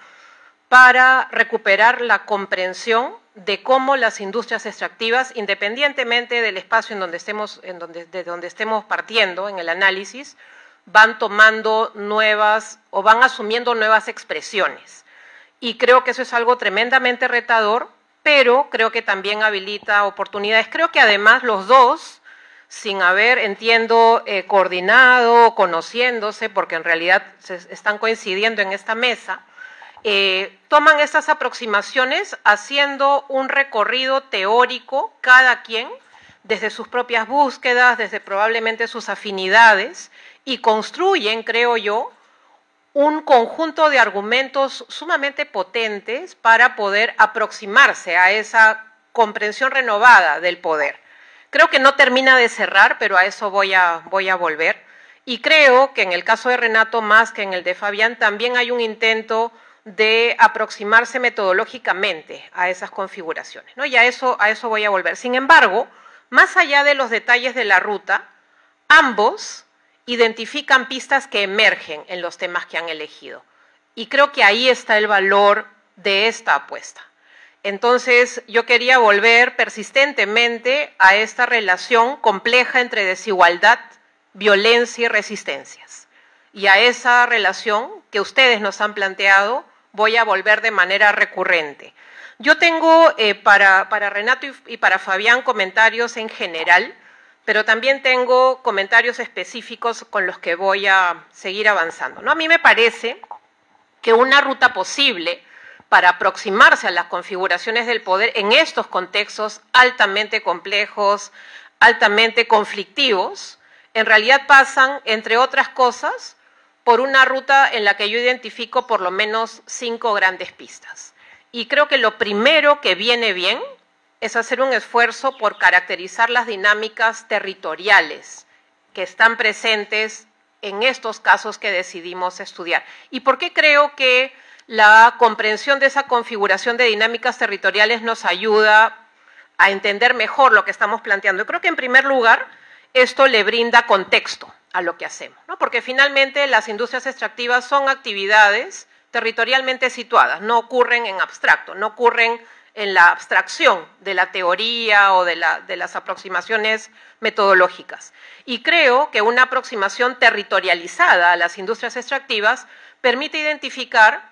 para recuperar la comprensión de cómo las industrias extractivas, independientemente del espacio en donde de donde estemos partiendo en el análisis, van tomando nuevas o van asumiendo nuevas expresiones. Y creo que eso es algo tremendamente retador, pero creo que también habilita oportunidades. Creo que además los dos, sin haber, entiendo, coordinado, conociéndose, porque en realidad están coincidiendo en esta mesa, toman estas aproximaciones haciendo un recorrido teórico, cada quien, desde sus propias búsquedas, desde probablemente sus afinidades, y construyen, creo yo, un conjunto de argumentos sumamente potentes para poder aproximarse a esa comprensión renovada del poder. Creo que no termina de cerrar, pero a eso voy a volver. Y creo que en el caso de Renato, más que en el de Fabián, también hay un intento de aproximarse metodológicamente a esas configuraciones, ¿no? Y a eso voy a volver. Sin embargo, más allá de los detalles de la ruta, ambos identifican pistas que emergen en los temas que han elegido. Y creo que ahí está el valor de esta apuesta. Entonces, yo quería volver persistentemente a esta relación compleja entre desigualdad, violencia y resistencias. Y a esa relación que ustedes nos han planteado, voy a volver de manera recurrente. Yo tengo para Renato y para Fabián comentarios en general, pero también tengo comentarios específicos con los que voy a seguir avanzando, ¿no? A mí me parece que una ruta posible para aproximarse a las configuraciones del poder en estos contextos altamente complejos, altamente conflictivos, en realidad pasan, entre otras cosas, por una ruta en la que yo identifico por lo menos 5 grandes pistas. y creo que lo primero que viene bien es hacer un esfuerzo por caracterizar las dinámicas territoriales que están presentes en estos casos que decidimos estudiar. ¿Y por qué creo que la comprensión de esa configuración de dinámicas territoriales nos ayuda a entender mejor lo que estamos planteando? Yo creo que en primer lugar esto le brinda contexto a lo que hacemos, ¿no? Porque finalmente las industrias extractivas son actividades territorialmente situadas, no ocurren en abstracto, no ocurren en la abstracción de la teoría o de las aproximaciones metodológicas. Y creo que una aproximación territorializada a las industrias extractivas permite identificar,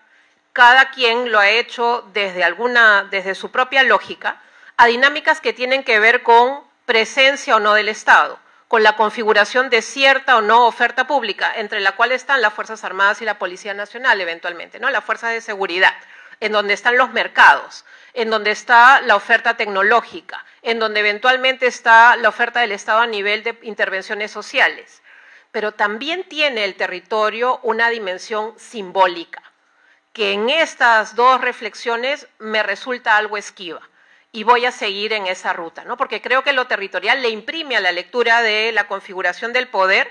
cada quien lo ha hecho desde su propia lógica, a dinámicas que tienen que ver con presencia o no del Estado, con la configuración de cierta o no oferta pública, entre la cual están las Fuerzas Armadas y la Policía Nacional eventualmente, ¿no? Las fuerzas de seguridad, en donde están los mercados, en donde está la oferta tecnológica, en donde eventualmente está la oferta del Estado a nivel de intervenciones sociales. Pero también tiene el territorio una dimensión simbólica, que en estas dos reflexiones me resulta algo esquiva. Y voy a seguir en esa ruta, ¿no? Porque creo que lo territorial le imprime a la lectura de la configuración del poder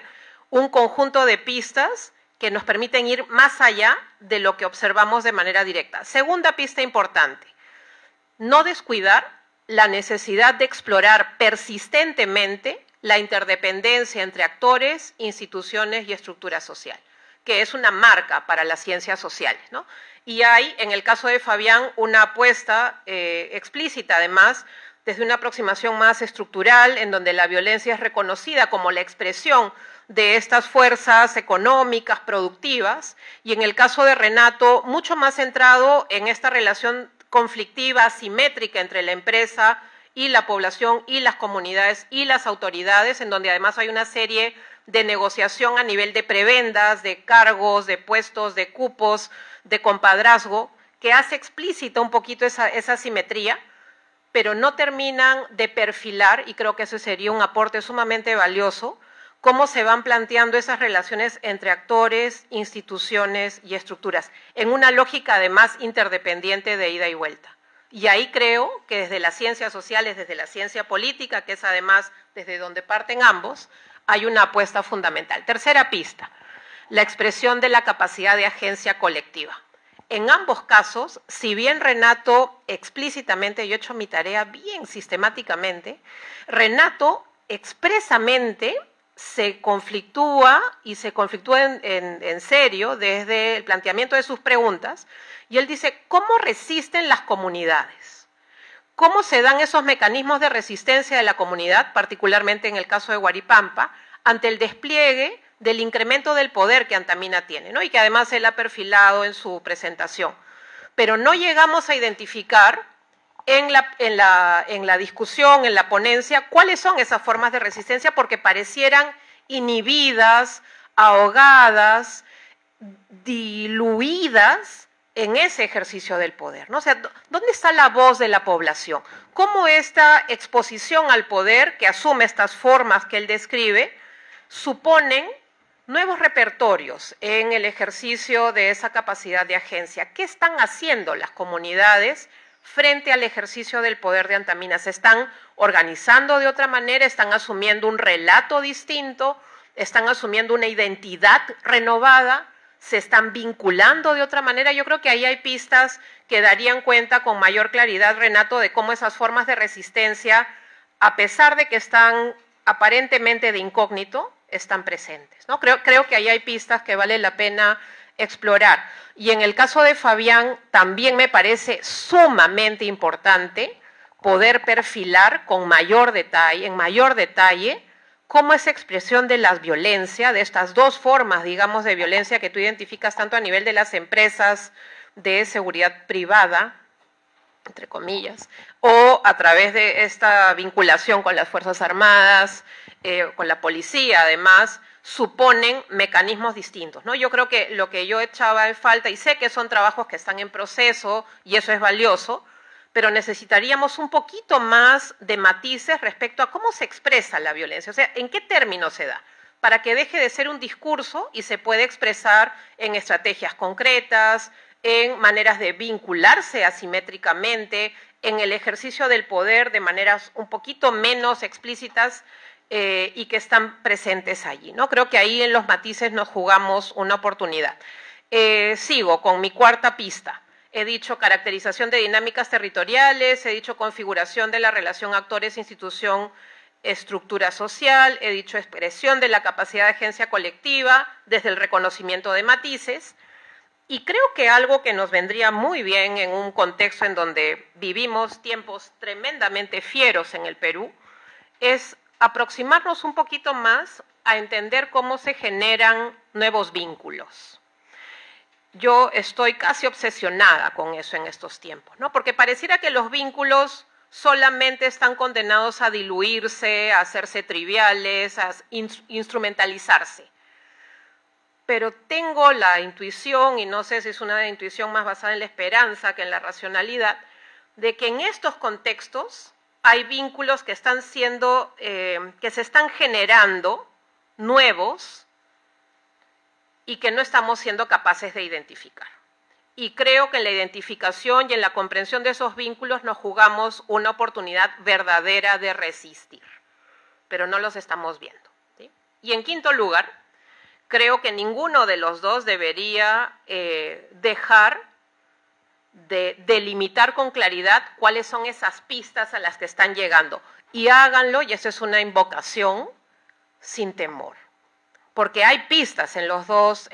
un conjunto de pistas que nos permiten ir más allá de lo que observamos de manera directa. Segunda pista importante, no descuidar la necesidad de explorar persistentemente la interdependencia entre actores, instituciones y estructura social, que es una marca para las ciencias sociales, ¿no? Y hay, en el caso de Fabián, una apuesta explícita, además, desde una aproximación más estructural, en donde la violencia es reconocida como la expresión de estas fuerzas económicas, productivas, y en el caso de Renato, mucho más centrado en esta relación conflictiva, asimétrica entre la empresa y la población y las comunidades y las autoridades, en donde además hay una serie de negociación a nivel de prebendas, de cargos, de puestos, de cupos, de compadrazgo, que hace explícita un poquito esa asimetría, pero no terminan de perfilar, y creo que ese sería un aporte sumamente valioso, cómo se van planteando esas relaciones entre actores, instituciones y estructuras, en una lógica además interdependiente de ida y vuelta. Y ahí creo que desde las ciencias sociales, desde la ciencia política, que es además desde donde parten ambos, hay una apuesta fundamental. Tercera pista, la expresión de la capacidad de agencia colectiva. En ambos casos, si bien Renato explícitamente, yo he hecho mi tarea bien sistemáticamente, Renato expresamente se conflictúa y se conflictúa en serio desde el planteamiento de sus preguntas, y él dice, ¿cómo resisten las comunidades? ¿Cómo se dan esos mecanismos de resistencia de la comunidad, particularmente en el caso de Huaripampa, ante el despliegue del incremento del poder que Antamina tiene, ¿no? Y que además él ha perfilado en su presentación? Pero no llegamos a identificar en la discusión, en la ponencia, cuáles son esas formas de resistencia, porque parecieran inhibidas, ahogadas, diluidas en ese ejercicio del poder, ¿no? O sea, ¿dónde está la voz de la población? ¿Cómo esta exposición al poder, que asume estas formas que él describe, suponen nuevos repertorios en el ejercicio de esa capacidad de agencia? ¿Qué están haciendo las comunidades frente al ejercicio del poder de Antamina? ¿Se están organizando de otra manera? ¿Están asumiendo un relato distinto? ¿Están asumiendo una identidad renovada? ¿Se están vinculando de otra manera? Yo creo que ahí hay pistas que darían cuenta con mayor claridad, Renato, de cómo esas formas de resistencia, a pesar de que están aparentemente de incógnito, están presentes, ¿no? Creo que ahí hay pistas que vale la pena explorar. Y en el caso de Fabián, también me parece sumamente importante poder perfilar con mayor detalle, cómo esa expresión de la violencia, de estas dos formas, digamos, de violencia que tú identificas tanto a nivel de las empresas de seguridad privada, entre comillas, o a través de esta vinculación con las Fuerzas Armadas, con la policía, además, suponen mecanismos distintos, ¿no? Yo creo que lo que yo echaba en falta, y sé que son trabajos que están en proceso, y eso es valioso, pero necesitaríamos un poquito más de matices respecto a cómo se expresa la violencia, o sea, en qué términos se da, para que deje de ser un discurso y se pueda expresar en estrategias concretas, en maneras de vincularse asimétricamente, en el ejercicio del poder de maneras un poquito menos explícitas y que están presentes allí, ¿no? Creo que ahí en los matices nos jugamos una oportunidad. Sigo con mi cuarta pista. He dicho caracterización de dinámicas territoriales, he dicho configuración de la relación actores-institución, estructura social, he dicho expresión de la capacidad de agencia colectiva desde el reconocimiento de matices. Y creo que algo que nos vendría muy bien en un contexto en donde vivimos tiempos tremendamente fieros en el Perú es aproximarnos un poquito más a entender cómo se generan nuevos vínculos. Yo estoy casi obsesionada con eso en estos tiempos, ¿no? Porque pareciera que los vínculos solamente están condenados a diluirse, a hacerse triviales, a instrumentalizarse. Pero tengo la intuición, y no sé si es una intuición más basada en la esperanza que en la racionalidad, de que en estos contextos hay vínculos que están siendo, que se están generando nuevos y que no estamos siendo capaces de identificar. Y creo que en la identificación y en la comprensión de esos vínculos nos jugamos una oportunidad verdadera de resistir, pero no los estamos viendo, ¿sí? Y en quinto lugar, creo que ninguno de los dos debería dejar de delimitar con claridad cuáles son esas pistas a las que están llegando. Y háganlo, y eso es una invocación, sin temor. Porque hay pistas en los dos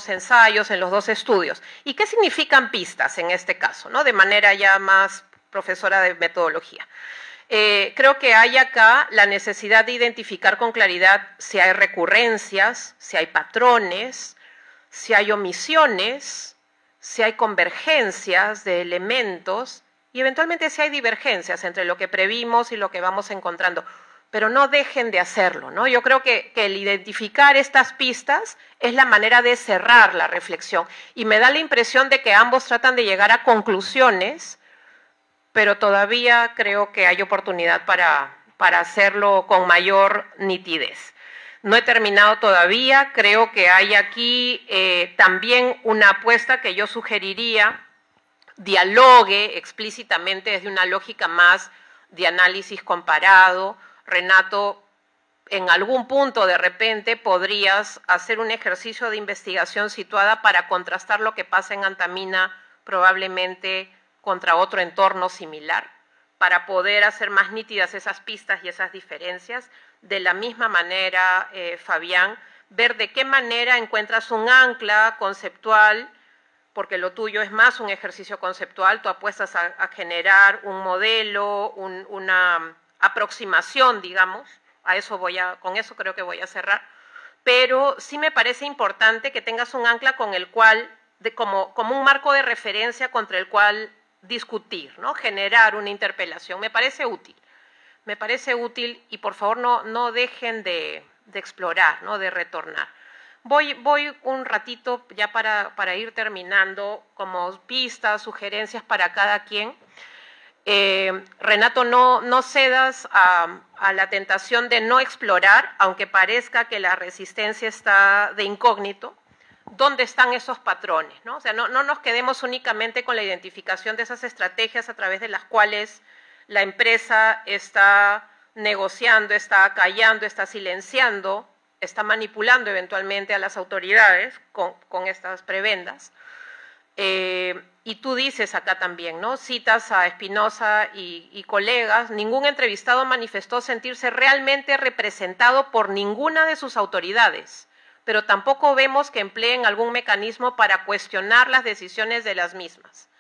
ensayos, en los dos estudios. ¿Y qué significan pistas en este caso, ¿no? De manera ya más profesora de metodología. Creo que hay acá la necesidad de identificar con claridad si hay recurrencias, si hay patrones, si hay omisiones, si hay convergencias de elementos y eventualmente si hay divergencias entre lo que previmos y lo que vamos encontrando. Pero no dejen de hacerlo, ¿no? Yo creo que el identificar estas pistas es la manera de cerrar la reflexión. Y me da la impresión de que ambos tratan de llegar a conclusiones, pero todavía creo que hay oportunidad para hacerlo con mayor nitidez. No he terminado todavía, creo que hay aquí también una apuesta que yo sugeriría, dialogue explícitamente desde una lógica más de análisis comparado. Renato, en algún punto de repente podrías hacer un ejercicio de investigación situada para contrastar lo que pasa en Antamina probablemente contra otro entorno similar, para poder hacer más nítidas esas pistas y esas diferencias. De la misma manera, Fabián, ver de qué manera encuentras un ancla conceptual, porque lo tuyo es más un ejercicio conceptual, tú apuestas a generar un modelo, una aproximación, digamos, con eso creo que voy a cerrar, pero sí me parece importante que tengas un ancla con el cual, como un marco de referencia contra el cual discutir, ¿no? Generar una interpelación, me parece útil y por favor no dejen de explorar, ¿no? De retornar. Voy un ratito ya para ir terminando como pistas, sugerencias para cada quien. Renato, no cedas a la tentación de no explorar, aunque parezca que la resistencia está de incógnito. ¿Dónde están esos patrones, ¿no? O sea, no nos quedemos únicamente con la identificación de esas estrategias a través de las cuales la empresa está negociando, está acallando, está silenciando, está manipulando eventualmente a las autoridades con estas prebendas. Y tú dices acá también, ¿no? Citas a Espinosa y colegas, ningún entrevistado manifestó sentirse realmente representado por ninguna de sus autoridades, pero tampoco vemos que empleen algún mecanismo para cuestionar las decisiones de las mismas.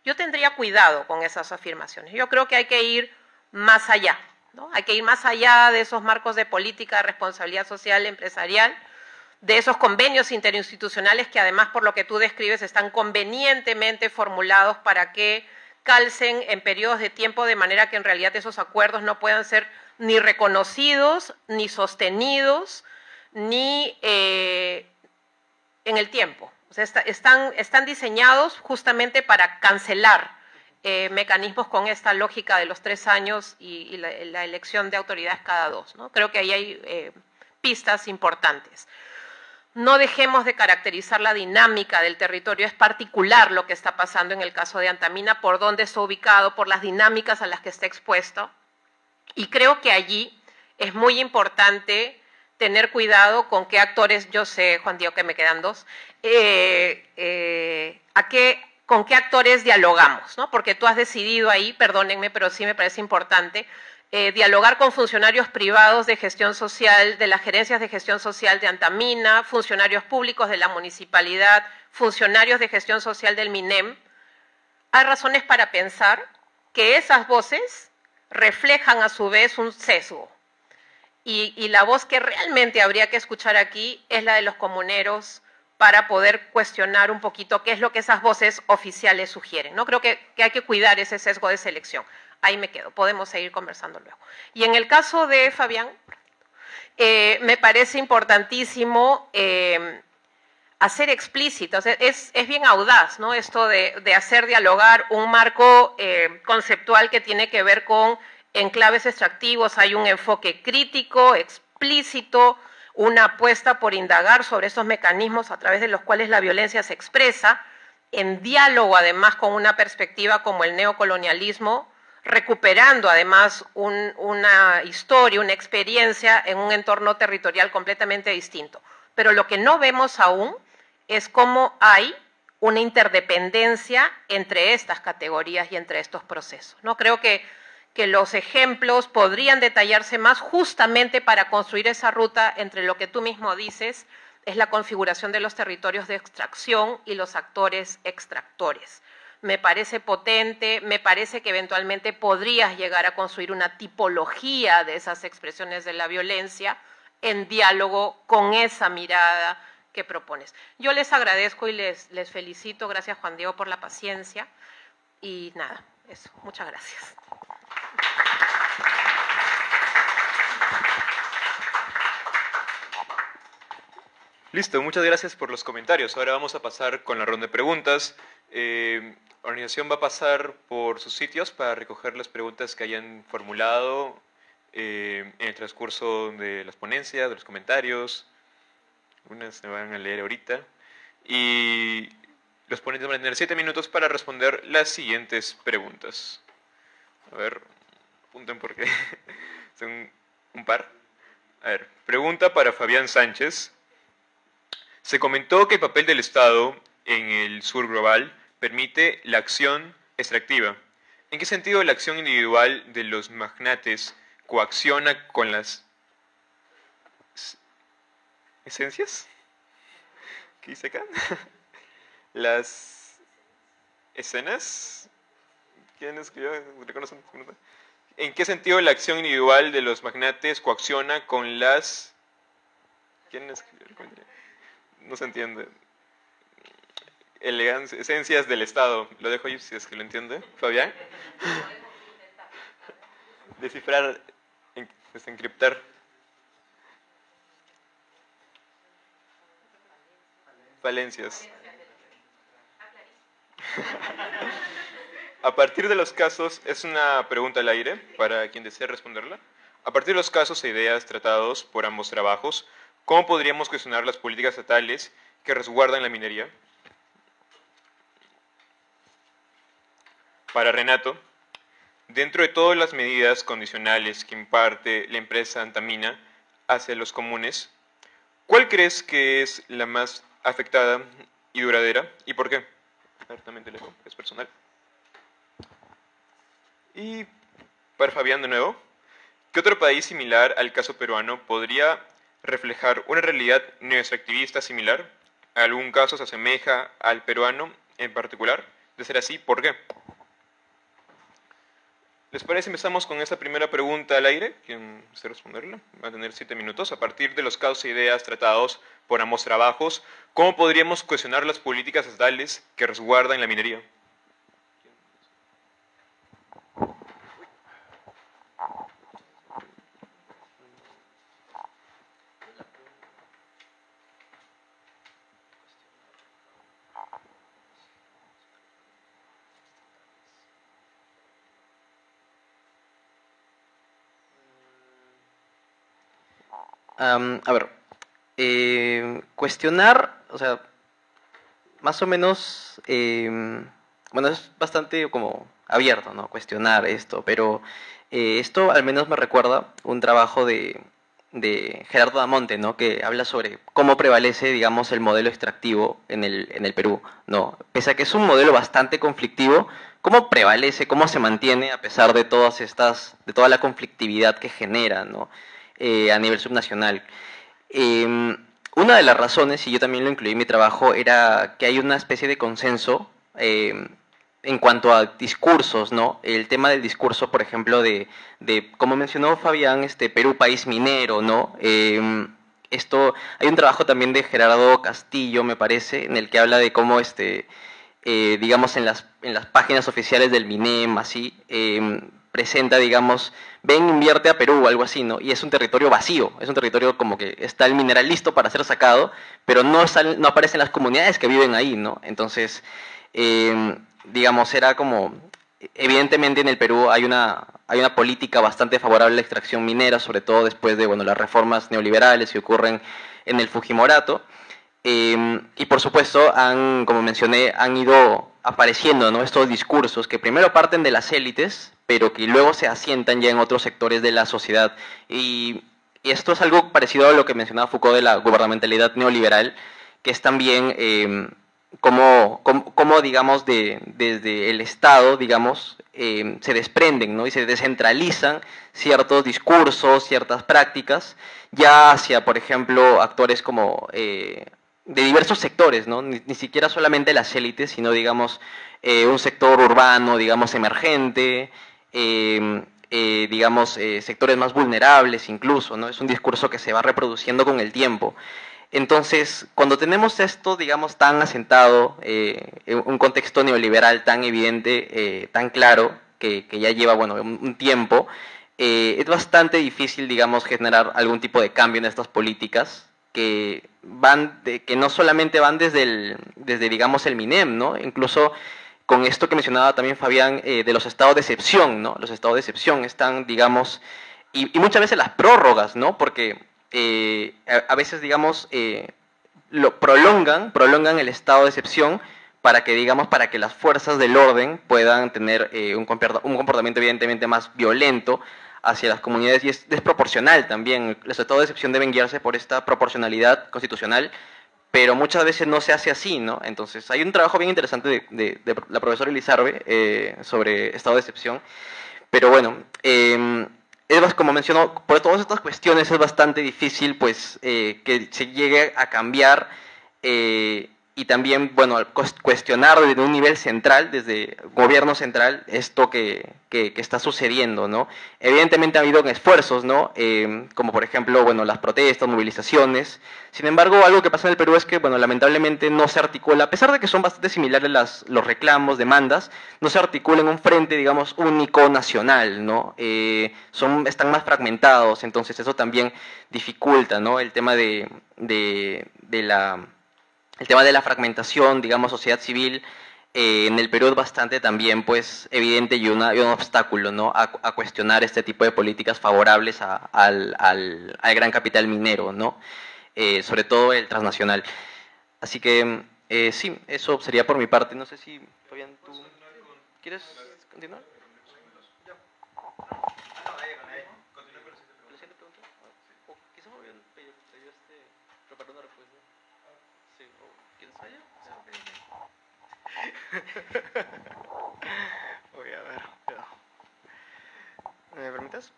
Yo tendría cuidado con esas afirmaciones. Yo creo que hay que ir más allá, ¿no? Hay que ir más allá de esos marcos de política de responsabilidad social empresarial, de esos convenios interinstitucionales que además por lo que tú describes están convenientemente formulados para que calcen en periodos de tiempo de manera que en realidad esos acuerdos no puedan ser ni reconocidos, ni sostenidos, ni en el tiempo. O sea, están diseñados justamente para cancelar mecanismos con esta lógica de los 3 años y la elección de autoridades cada 2, ¿no? Creo que ahí hay pistas importantes. no dejemos de caracterizar la dinámica del territorio. Es particular lo que está pasando en el caso de Antamina, por dónde está ubicado, por las dinámicas a las que está expuesto. Y creo que allí es muy importante tener cuidado con qué actores, yo sé, Juan Diego, que me quedan dos, con qué actores dialogamos, ¿no? Porque tú has decidido ahí, perdónenme, pero sí me parece importante, dialogar con funcionarios privados de gestión social, de las gerencias de gestión social de Antamina, funcionarios públicos de la municipalidad, funcionarios de gestión social del MINEM. Hay razones para pensar que esas voces reflejan a su vez un sesgo. Y la voz que realmente habría que escuchar aquí es la de los comuneros para poder cuestionar un poquito qué es lo que esas voces oficiales sugieren, ¿no? Creo que hay que cuidar ese sesgo de selección. Ahí me quedo, podemos seguir conversando luego. Y en el caso de Fabián, me parece importantísimo hacer explícito, o sea, es bien audaz, ¿no? Esto de hacer dialogar un marco conceptual que tiene que ver con enclaves extractivos. Hay un enfoque crítico, explícito, una apuesta por indagar sobre esos mecanismos a través de los cuales la violencia se expresa, en diálogo además con una perspectiva como el neocolonialismo, recuperando además una historia, una experiencia en un entorno territorial completamente distinto. Pero lo que no vemos aún es cómo hay una interdependencia entre estas categorías y entre estos procesos, ¿no? Creo que los ejemplos podrían detallarse más justamente para construir esa ruta entre lo que tú mismo dices, es la configuración de los territorios de extracción y los actores extractores. Me parece potente, me parece que eventualmente podrías llegar a construir una tipología de esas expresiones de la violencia en diálogo con esa mirada que propones. Yo les agradezco y les felicito. Gracias, Juan Diego, por la paciencia. Y nada, eso. Muchas gracias.
Listo, muchas gracias por los comentarios. Ahora vamos a pasar con la ronda de preguntas. La organización va a pasar por sus sitios para recoger las preguntas que hayan formulado en el transcurso de las ponencias, de los comentarios. Algunas se van a leer ahorita. Y los ponentes van a tener 7 minutos para responder las siguientes preguntas. A ver, apunten porque son un par. A ver, pregunta para Fabián Sánchez. Se comentó que el papel del Estado en el sur global permite la acción extractiva. ¿En qué sentido la acción individual de los magnates coacciona con las esencias? ¿Qué dice acá? Las escenas. ¿Quién escribió? ¿Reconocen? ¿En qué sentido la acción individual de los magnates coacciona con las... ¿Quién escribió? No se entiende. Esencias del Estado. Lo dejo ahí si es que lo entiende. Fabián. Descifrar, desencriptar. Falencias. A partir de los casos, es una pregunta al aire para quien desee responderla. A partir de los casos e ideas tratados por ambos trabajos, ¿cómo podríamos cuestionar las políticas estatales que resguardan la minería? Para Renato, dentro de todas las medidas condicionales que imparte la empresa Antamina hacia los comunes, ¿cuál crees que es la más afectada y duradera? ¿Y por qué? También te leo, es personal. Y para Fabián de nuevo, ¿qué otro país similar al caso peruano podría reflejar una realidad neoextractivista similar? ¿Algún caso se asemeja al peruano en particular? De ser así, ¿por qué? ¿Les parece? Empezamos con esta primera pregunta al aire. ¿Quién desea responderla? Va a tener 7 minutos. A partir de los casos e ideas tratados por ambos trabajos, ¿cómo podríamos cuestionar las políticas estatales que resguardan la minería?
A ver, Cuestionar, o sea, más o menos, bueno, es bastante como abierto, ¿no? Cuestionar esto, pero esto al menos me recuerda un trabajo de Gerardo Damonte, ¿no? Que habla sobre cómo prevalece, digamos, el modelo extractivo en el Perú, ¿no? Pese a que es un modelo bastante conflictivo, cómo prevalece, cómo se mantiene a pesar de de toda la conflictividad que genera, ¿no? A nivel subnacional. Una de las razones, y yo también lo incluí en mi trabajo, era que hay una especie de consenso en cuanto a discursos, ¿no? El tema del discurso, por ejemplo, como mencionó Fabián, Perú país minero, ¿no? Hay un trabajo también de Gerardo Castillo, me parece, en el que habla de cómo, digamos, en las páginas oficiales del MINEM, así, presenta, digamos, ven, invierte a Perú o algo así, ¿no? Y es un territorio vacío, es un territorio como que está el mineral listo para ser sacado, pero no aparecen las comunidades que viven ahí, ¿no? Entonces, digamos, era como, evidentemente en el Perú hay una política bastante favorable a la extracción minera, sobre todo después de, bueno, las reformas neoliberales que ocurren en el Fujimorato, y por supuesto, como mencioné, han ido apareciendo, ¿no? Estos discursos que primero parten de las élites, pero que luego se asientan ya en otros sectores de la sociedad. Y esto es algo parecido a lo que mencionaba Foucault de la gubernamentalidad neoliberal, que es también como digamos, desde el Estado, digamos, se desprenden, ¿no? Y se descentralizan ciertos discursos, ciertas prácticas, ya hacia, por ejemplo, actores como de diversos sectores, ¿no? Ni siquiera solamente las élites, sino, digamos, un sector urbano, digamos, emergente, digamos, sectores más vulnerables incluso, ¿no? Es un discurso que se va reproduciendo con el tiempo. Entonces, cuando tenemos esto, digamos, tan asentado, un contexto neoliberal tan evidente, tan claro, que ya lleva, bueno, un tiempo, es bastante difícil, digamos, generar algún tipo de cambio en estas políticas que que no solamente van desde digamos, el MINEM, ¿no? Incluso con esto que mencionaba también Fabián, de los estados de excepción, ¿no? Los estados de excepción están, digamos, y muchas veces las prórrogas, ¿no? Porque a veces, digamos, prolongan el estado de excepción para que, digamos, para que las fuerzas del orden puedan tener un comportamiento evidentemente más violento hacia las comunidades, y es desproporcional también. Los estados de excepción deben guiarse por esta proporcionalidad constitucional, pero muchas veces no se hace así, ¿no? Entonces, hay un trabajo bien interesante de la profesora Elizarbe sobre estado de excepción, pero bueno, como mencionó, por todas estas cuestiones es bastante difícil, pues, que se llegue a cambiar, y también, bueno, cuestionar desde un nivel central, desde gobierno central, esto que está sucediendo, ¿no? Evidentemente ha habido esfuerzos, ¿no? Como por ejemplo, bueno, las protestas, movilizaciones. Sin embargo, algo que pasa en el Perú es que, bueno, lamentablemente no se articula, a pesar de que son bastante similares los reclamos, demandas, no se articula en un frente, digamos, único nacional, ¿no? Están más fragmentados, entonces eso también dificulta, ¿no? El tema el tema de la fragmentación, digamos, sociedad civil, en el Perú es bastante también, pues, evidente y un obstáculo, ¿no? A cuestionar este tipo de políticas favorables al gran capital minero, ¿no? Sobre todo el transnacional. Así que, sí, eso sería por mi parte. No sé si, Fabián, tú quieres continuar.
Voy a ver, cuidado. ¿Me permites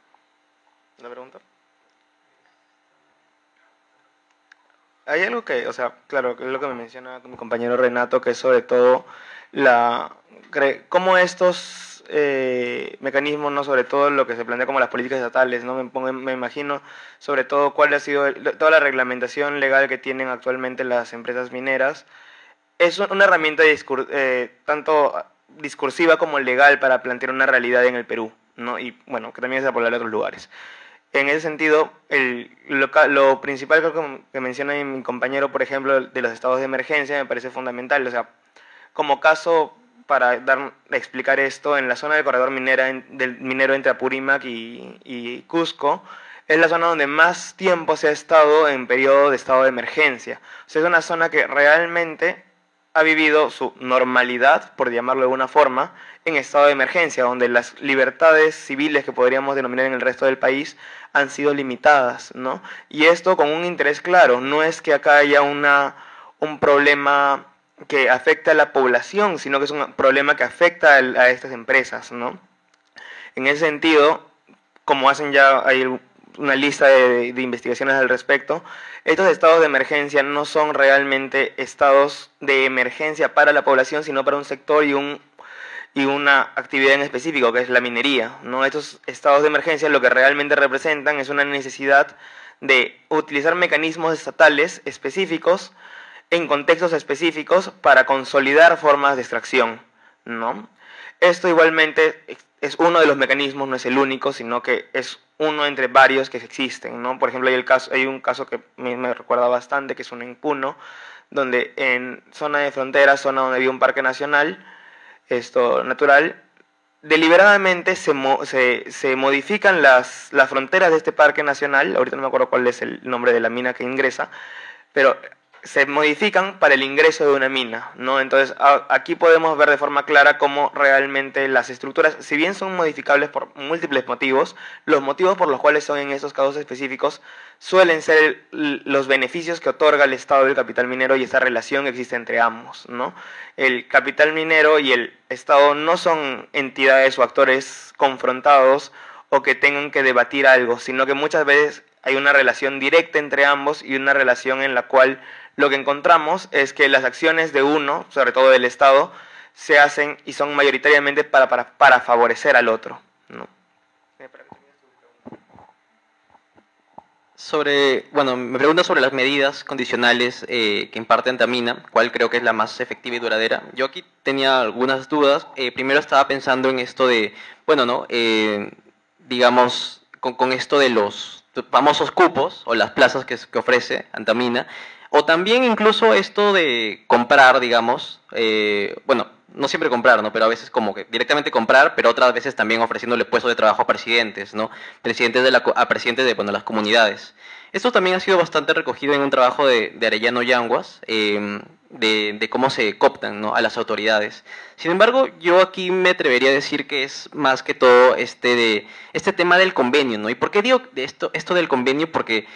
la pregunta? Hay algo que, o sea, claro, que es lo que me menciona mi compañero Renato, que es sobre todo cómo estos mecanismos, no, sobre todo lo que se plantea como las políticas estatales, no, me imagino sobre todo cuál ha sido toda la reglamentación legal que tienen actualmente las empresas mineras. Es una herramienta tanto discursiva como legal para plantear una realidad en el Perú, ¿no? Y bueno, que también es popular en otros lugares. En ese sentido, lo principal que menciona mi compañero, por ejemplo, de los estados de emergencia, me parece fundamental. O sea, como caso, para explicar esto, en la zona del corredor minero entre Apurímac y Cusco, Es la zona donde más tiempo se ha estado en periodo de estado de emergencia. O sea, es una zona que realmente ha vivido su normalidad, por llamarlo de alguna forma, en estado de emergencia, donde las libertades civiles que podríamos denominar en el resto del país han sido limitadas, ¿no? Y esto con un interés claro, no es que acá haya un problema que afecta a la población, sino que es un problema que afecta a estas empresas, ¿no? En ese sentido, como hacen ya, hay una lista de investigaciones al respecto, estos estados de emergencia no son realmente estados de emergencia para la población, sino para un sector y una actividad en específico, que es la minería, ¿no? Estos estados de emergencia lo que realmente representan es una necesidad de utilizar mecanismos estatales específicos en contextos específicos para consolidar formas de extracción, ¿no? Esto igualmente es uno de los mecanismos, no es el único, sino que es uno entre varios que existen, ¿no? Por ejemplo, hay un caso que me recuerda bastante, que es uno en Puno, donde en zona de frontera, zona donde había un parque nacional, natural, deliberadamente se modifican las fronteras de este parque nacional. Ahorita no me acuerdo cuál es el nombre de la mina que ingresa, pero se modifican para el ingreso de una mina, ¿no? Entonces aquí podemos ver de forma clara cómo realmente las estructuras, si bien son modificables por múltiples motivos, los motivos por los cuales son en estos casos específicos suelen ser los beneficios que otorga el Estado del capital minero y esta relación que existe entre ambos, ¿no? El capital minero y el Estado no son entidades o actores confrontados o que tengan que debatir algo, sino que muchas veces hay una relación directa entre ambos y una relación en la cual lo que encontramos es que las acciones de uno, sobre todo del Estado, se hacen y son mayoritariamente para favorecer al otro, ¿no?
Me pregunta sobre las medidas condicionales que imparte Antamina, cuál creo que es la más efectiva y duradera. Yo aquí tenía algunas dudas. Primero estaba pensando en esto de, digamos, con esto de los famosos cupos o las plazas que ofrece Antamina, o también incluso esto de comprar, digamos, no siempre comprar, ¿no? Pero a veces como que directamente comprar, pero otras veces también ofreciéndole puestos de trabajo a presidentes, ¿no? Presidentes de las comunidades. Esto también ha sido bastante recogido en un trabajo de Arellano Yanguas, de cómo se cooptan, ¿no?, a las autoridades. Sin embargo, yo aquí me atrevería a decir que es más que todo este tema del convenio, ¿no? ¿Y por qué digo esto del convenio? Porque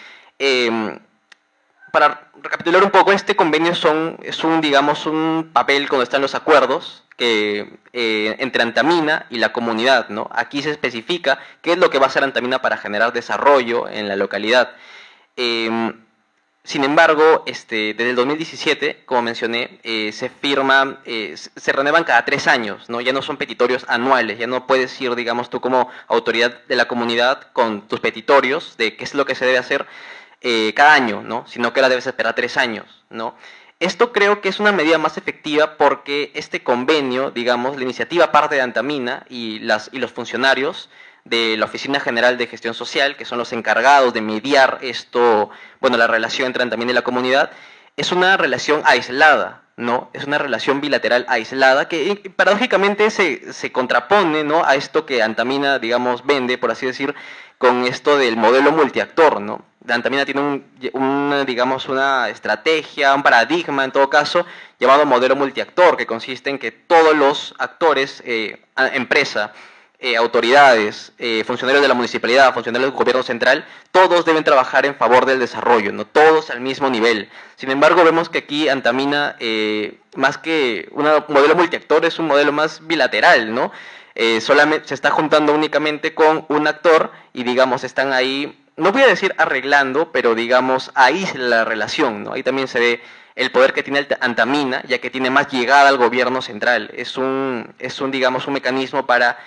para recapitular un poco, este convenio es un papel cuando están los acuerdos entre Antamina y la comunidad, ¿no? Aquí se especifica qué es lo que va a hacer Antamina para generar desarrollo en la localidad. Sin embargo, desde el 2017, como mencioné, se renuevan cada 3 años, ¿no? Ya no son petitorios anuales, ya no puedes ir, digamos, tú como autoridad de la comunidad con tus petitorios de qué es lo que se debe hacer cada año, ¿no? Sino que ahora debes esperar 3 años, ¿no? Esto creo que es una medida más efectiva porque este convenio, digamos, la iniciativa parte de Antamina y los funcionarios de la Oficina General de Gestión Social, que son los encargados de mediar la relación entre Antamina y la comunidad, es una relación aislada, ¿no? Es una relación bilateral aislada que paradójicamente se contrapone, ¿no?, a esto que Antamina, digamos, vende, por así decir, con esto del modelo multiactor, ¿no? Antamina tiene una estrategia, un paradigma en todo caso, llamado modelo multiactor, que consiste en que todos los actores, empresa, autoridades, funcionarios de la municipalidad, funcionarios del gobierno central, todos deben trabajar en favor del desarrollo, no todos al mismo nivel. Sin embargo, vemos que aquí Antamina, más que un modelo multiactor, es un modelo más bilateral, ¿no? Solamente se está juntando únicamente con un actor y, digamos, están ahí, no voy a decir arreglando, pero, digamos, ahí la relación, ¿no? Ahí también se ve el poder que tiene Antamina, ya que tiene más llegada al gobierno central. Es un mecanismo para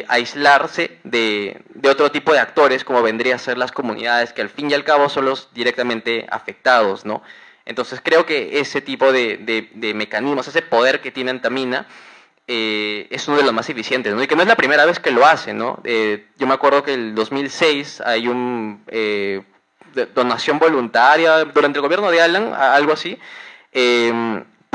aislarse de otro tipo de actores, como vendría a ser las comunidades, que al fin y al cabo son los directamente afectados, ¿no? Entonces creo que ese tipo de mecanismos, ese poder que tiene Antamina, es uno de los más eficientes, ¿no? Y que no es la primera vez que lo hace, ¿no? Yo me acuerdo que en el 2006 hay donación voluntaria durante el gobierno de Alan, algo así,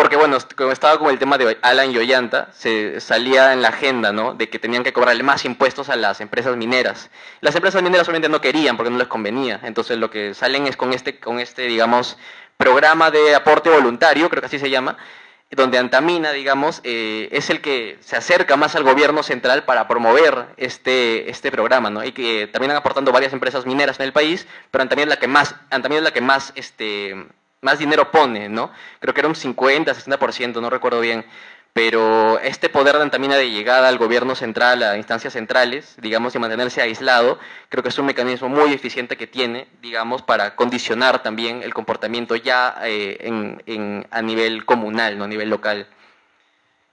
porque bueno, como estaba con el tema de Alan y Ollanta, se salía en la agenda, ¿no? De que tenían que cobrarle más impuestos a las empresas mineras. Las empresas mineras obviamente no querían porque no les convenía. Entonces lo que salen es con este, digamos, programa de aporte voluntario, creo que así se llama, donde Antamina, digamos, es el que se acerca más al gobierno central para promover este programa, ¿no? Y que también han aportando varias empresas mineras en el país, pero Antamina es la que más más dinero pone, ¿no? Creo que era un 50, 60%, no recuerdo bien. Pero este poder de Antamina de llegada al gobierno central, a instancias centrales, digamos, y mantenerse aislado, creo que es un mecanismo muy eficiente que tiene, digamos, para condicionar también el comportamiento ya a nivel comunal, no a nivel local.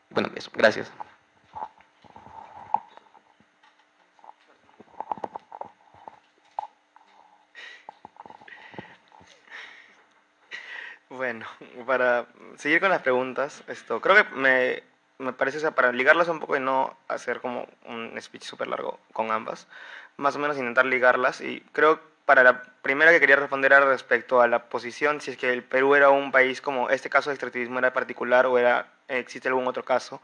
Bueno, eso, gracias.
Bueno, para seguir con las preguntas, creo que me parece, o sea, para ligarlas un poco y no hacer como un speech súper largo con ambas, más o menos intentar ligarlas. Y creo para la primera que quería responder era respecto a la posición, si es que el Perú era un país como este caso de extractivismo era particular o existe algún otro caso.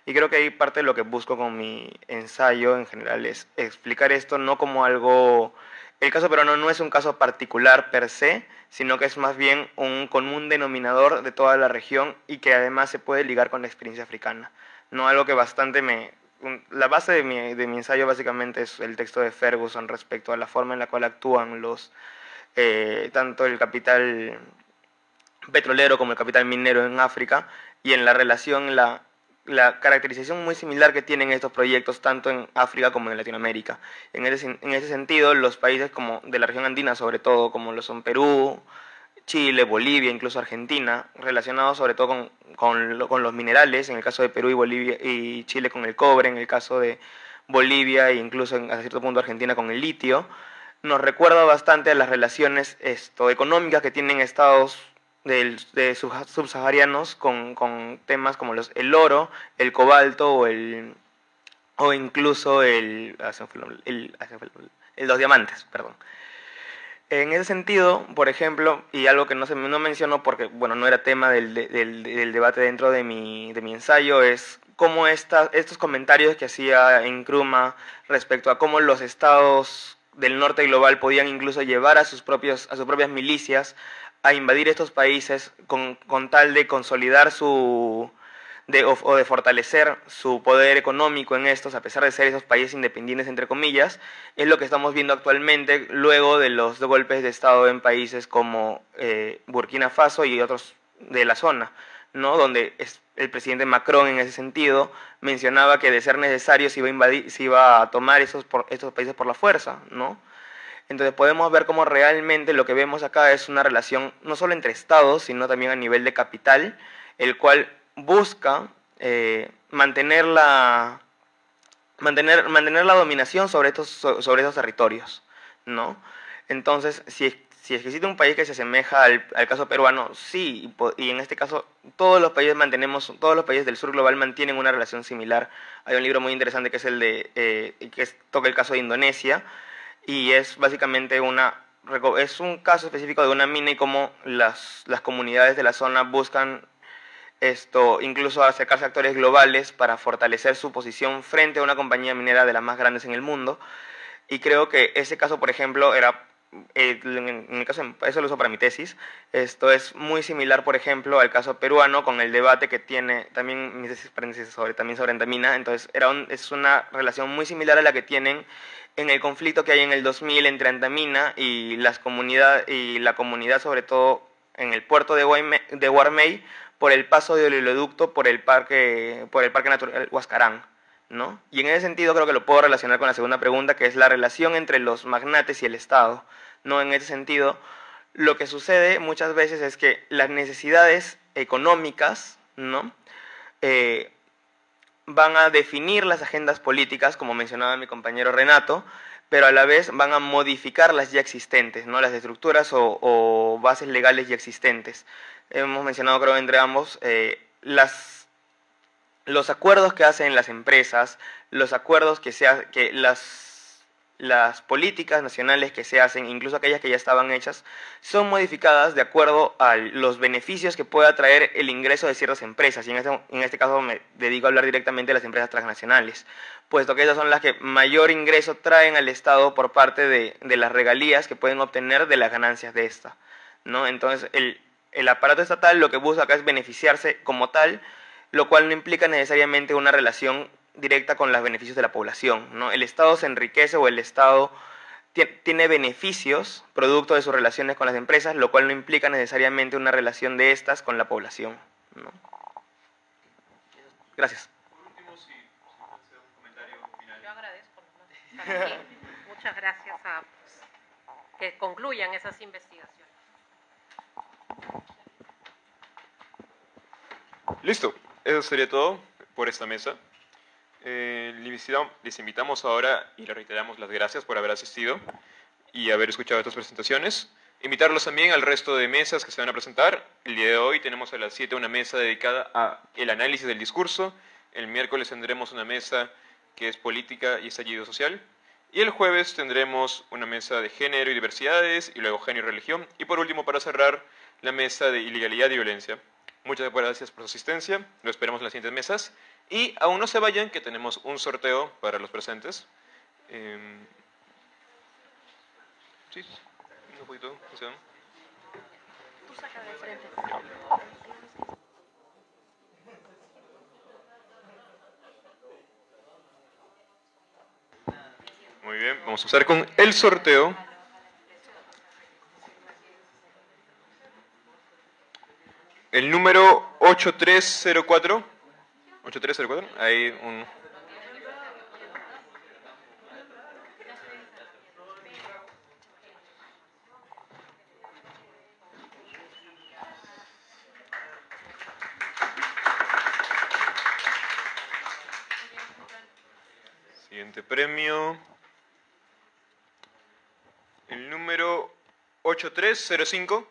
Y creo que ahí parte de lo que busco con mi ensayo en general es explicar esto no como algo... El caso peruano no es un caso particular per se, sino que es más bien un común denominador de toda la región y que además se puede ligar con la experiencia africana. No algo que bastante la base de mi ensayo básicamente es el texto de Ferguson respecto a la forma en la cual actúan tanto el capital petrolero como el capital minero en África y en la relación, la caracterización muy similar que tienen estos proyectos tanto en África como en Latinoamérica. En ese sentido, los países como de la región andina, sobre todo, como lo son Perú, Chile, Bolivia, incluso Argentina, relacionados sobre todo con los minerales, en el caso de Perú y Bolivia y Chile con el cobre, en el caso de Bolivia e incluso hasta cierto punto Argentina con el litio, nos recuerda bastante a las relaciones económicas que tienen estados subsaharianos con temas como el oro, el cobalto o incluso los diamantes, perdón. En ese sentido, por ejemplo, y algo que no menciono porque bueno, no era tema del debate dentro de mi ensayo, es cómo estos comentarios que hacía Nkrumah respecto a cómo los estados del norte global podían incluso llevar a sus propias milicias a invadir estos países con tal de consolidar o de fortalecer su poder económico en estos, a pesar de ser esos países independientes, entre comillas, es lo que estamos viendo actualmente luego de los golpes de Estado en países como Burkina Faso y otros de la zona, ¿no? Donde el presidente Macron en ese sentido mencionaba que de ser necesario se iba a tomar estos países por la fuerza, ¿no? Entonces podemos ver cómo realmente lo que vemos acá es una relación no solo entre estados, sino también a nivel de capital, el cual busca mantener la dominación sobre esos territorios, ¿no? Entonces, si existe un país que se asemeja al caso peruano, sí, y en este caso todos los países del sur global mantienen una relación similar. Hay un libro muy interesante que es toca el caso de Indonesia, y es básicamente es un caso específico de una mina y cómo las comunidades de la zona buscan incluso acercarse a actores globales para fortalecer su posición frente a una compañía minera de las más grandes en el mundo. Y creo que ese caso, por ejemplo, en el caso, eso lo uso para mi tesis, esto es muy similar, por ejemplo, al caso peruano con el debate que tiene también mi tesis también sobre Antamina. Entonces es una relación muy similar a la que tienen en el conflicto que hay en el 2000 entre Antamina y la comunidad, sobre todo en el puerto de Guarmey, por el paso de oleoducto por el parque natural Huascarán, ¿no? Y en ese sentido creo que lo puedo relacionar con la segunda pregunta, que es la relación entre los magnates y el Estado, ¿no? En ese sentido, lo que sucede muchas veces es que las necesidades económicas, ¿no? Van a definir las agendas políticas, como mencionaba mi compañero Renato, pero a la vez van a modificar las ya existentes, ¿no? Las estructuras o bases legales ya existentes. Hemos mencionado, creo, entre ambos, los acuerdos que hacen las empresas, los acuerdos las políticas nacionales que se hacen, incluso aquellas que ya estaban hechas, son modificadas de acuerdo a los beneficios que pueda traer el ingreso de ciertas empresas. Y en este caso me dedico a hablar directamente de las empresas transnacionales, puesto que ellas son las que mayor ingreso traen al Estado por parte de las regalías que pueden obtener de las ganancias de esta, ¿no? Entonces, el aparato estatal lo que busca acá es beneficiarse como tal, lo cual no implica necesariamente una relación directa con los beneficios de la población, ¿no? El Estado se enriquece o el Estado tiene beneficios producto de sus relaciones con las empresas, lo cual no implica necesariamente una relación de estas con la población, ¿no? Gracias.
Por último, si puede un comentario final.
Yo agradezco estar aquí. Muchas gracias a que concluyan esas investigaciones.
Listo, eso sería todo por esta mesa. Les invitamos ahora y le reiteramos las gracias por haber asistido y haber escuchado estas presentaciones. Invitarlos también al resto de mesas que se van a presentar. El día de hoy tenemos a las 7 una mesa dedicada al análisis del discurso. El miércoles tendremos una mesa que es política y estallido social. Y el jueves tendremos una mesa de género y diversidades, y luego género y religión. Y por último, para cerrar, la mesa de ilegalidad y violencia. Muchas gracias por su asistencia. Lo esperamos en las siguientes mesas. Y aún no se vayan, que tenemos un sorteo para los presentes. Sí, un poquito. ¿Sí?
Tú saca de frente.
Muy bien, vamos a empezar con el sorteo. El número 8304. 8304, hay un... Siguiente premio. El número 8305.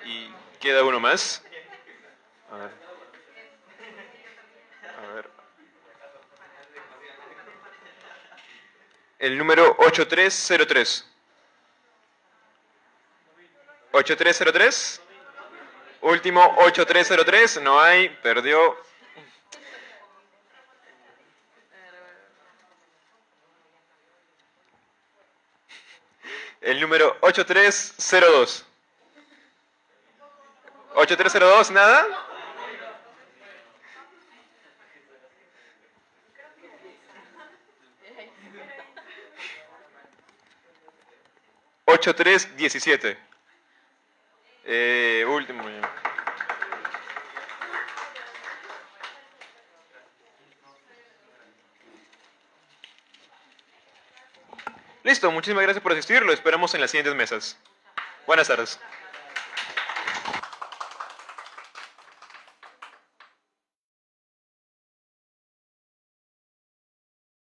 Y queda uno más. A ver. A ver. El número 8303. 8303. Último 8303. No hay. Perdió. El número 8302. 8302, ¿nada? ...8317... último. Listo, muchísimas gracias por asistir. Lo esperamos en las siguientes mesas. Buenas tardes.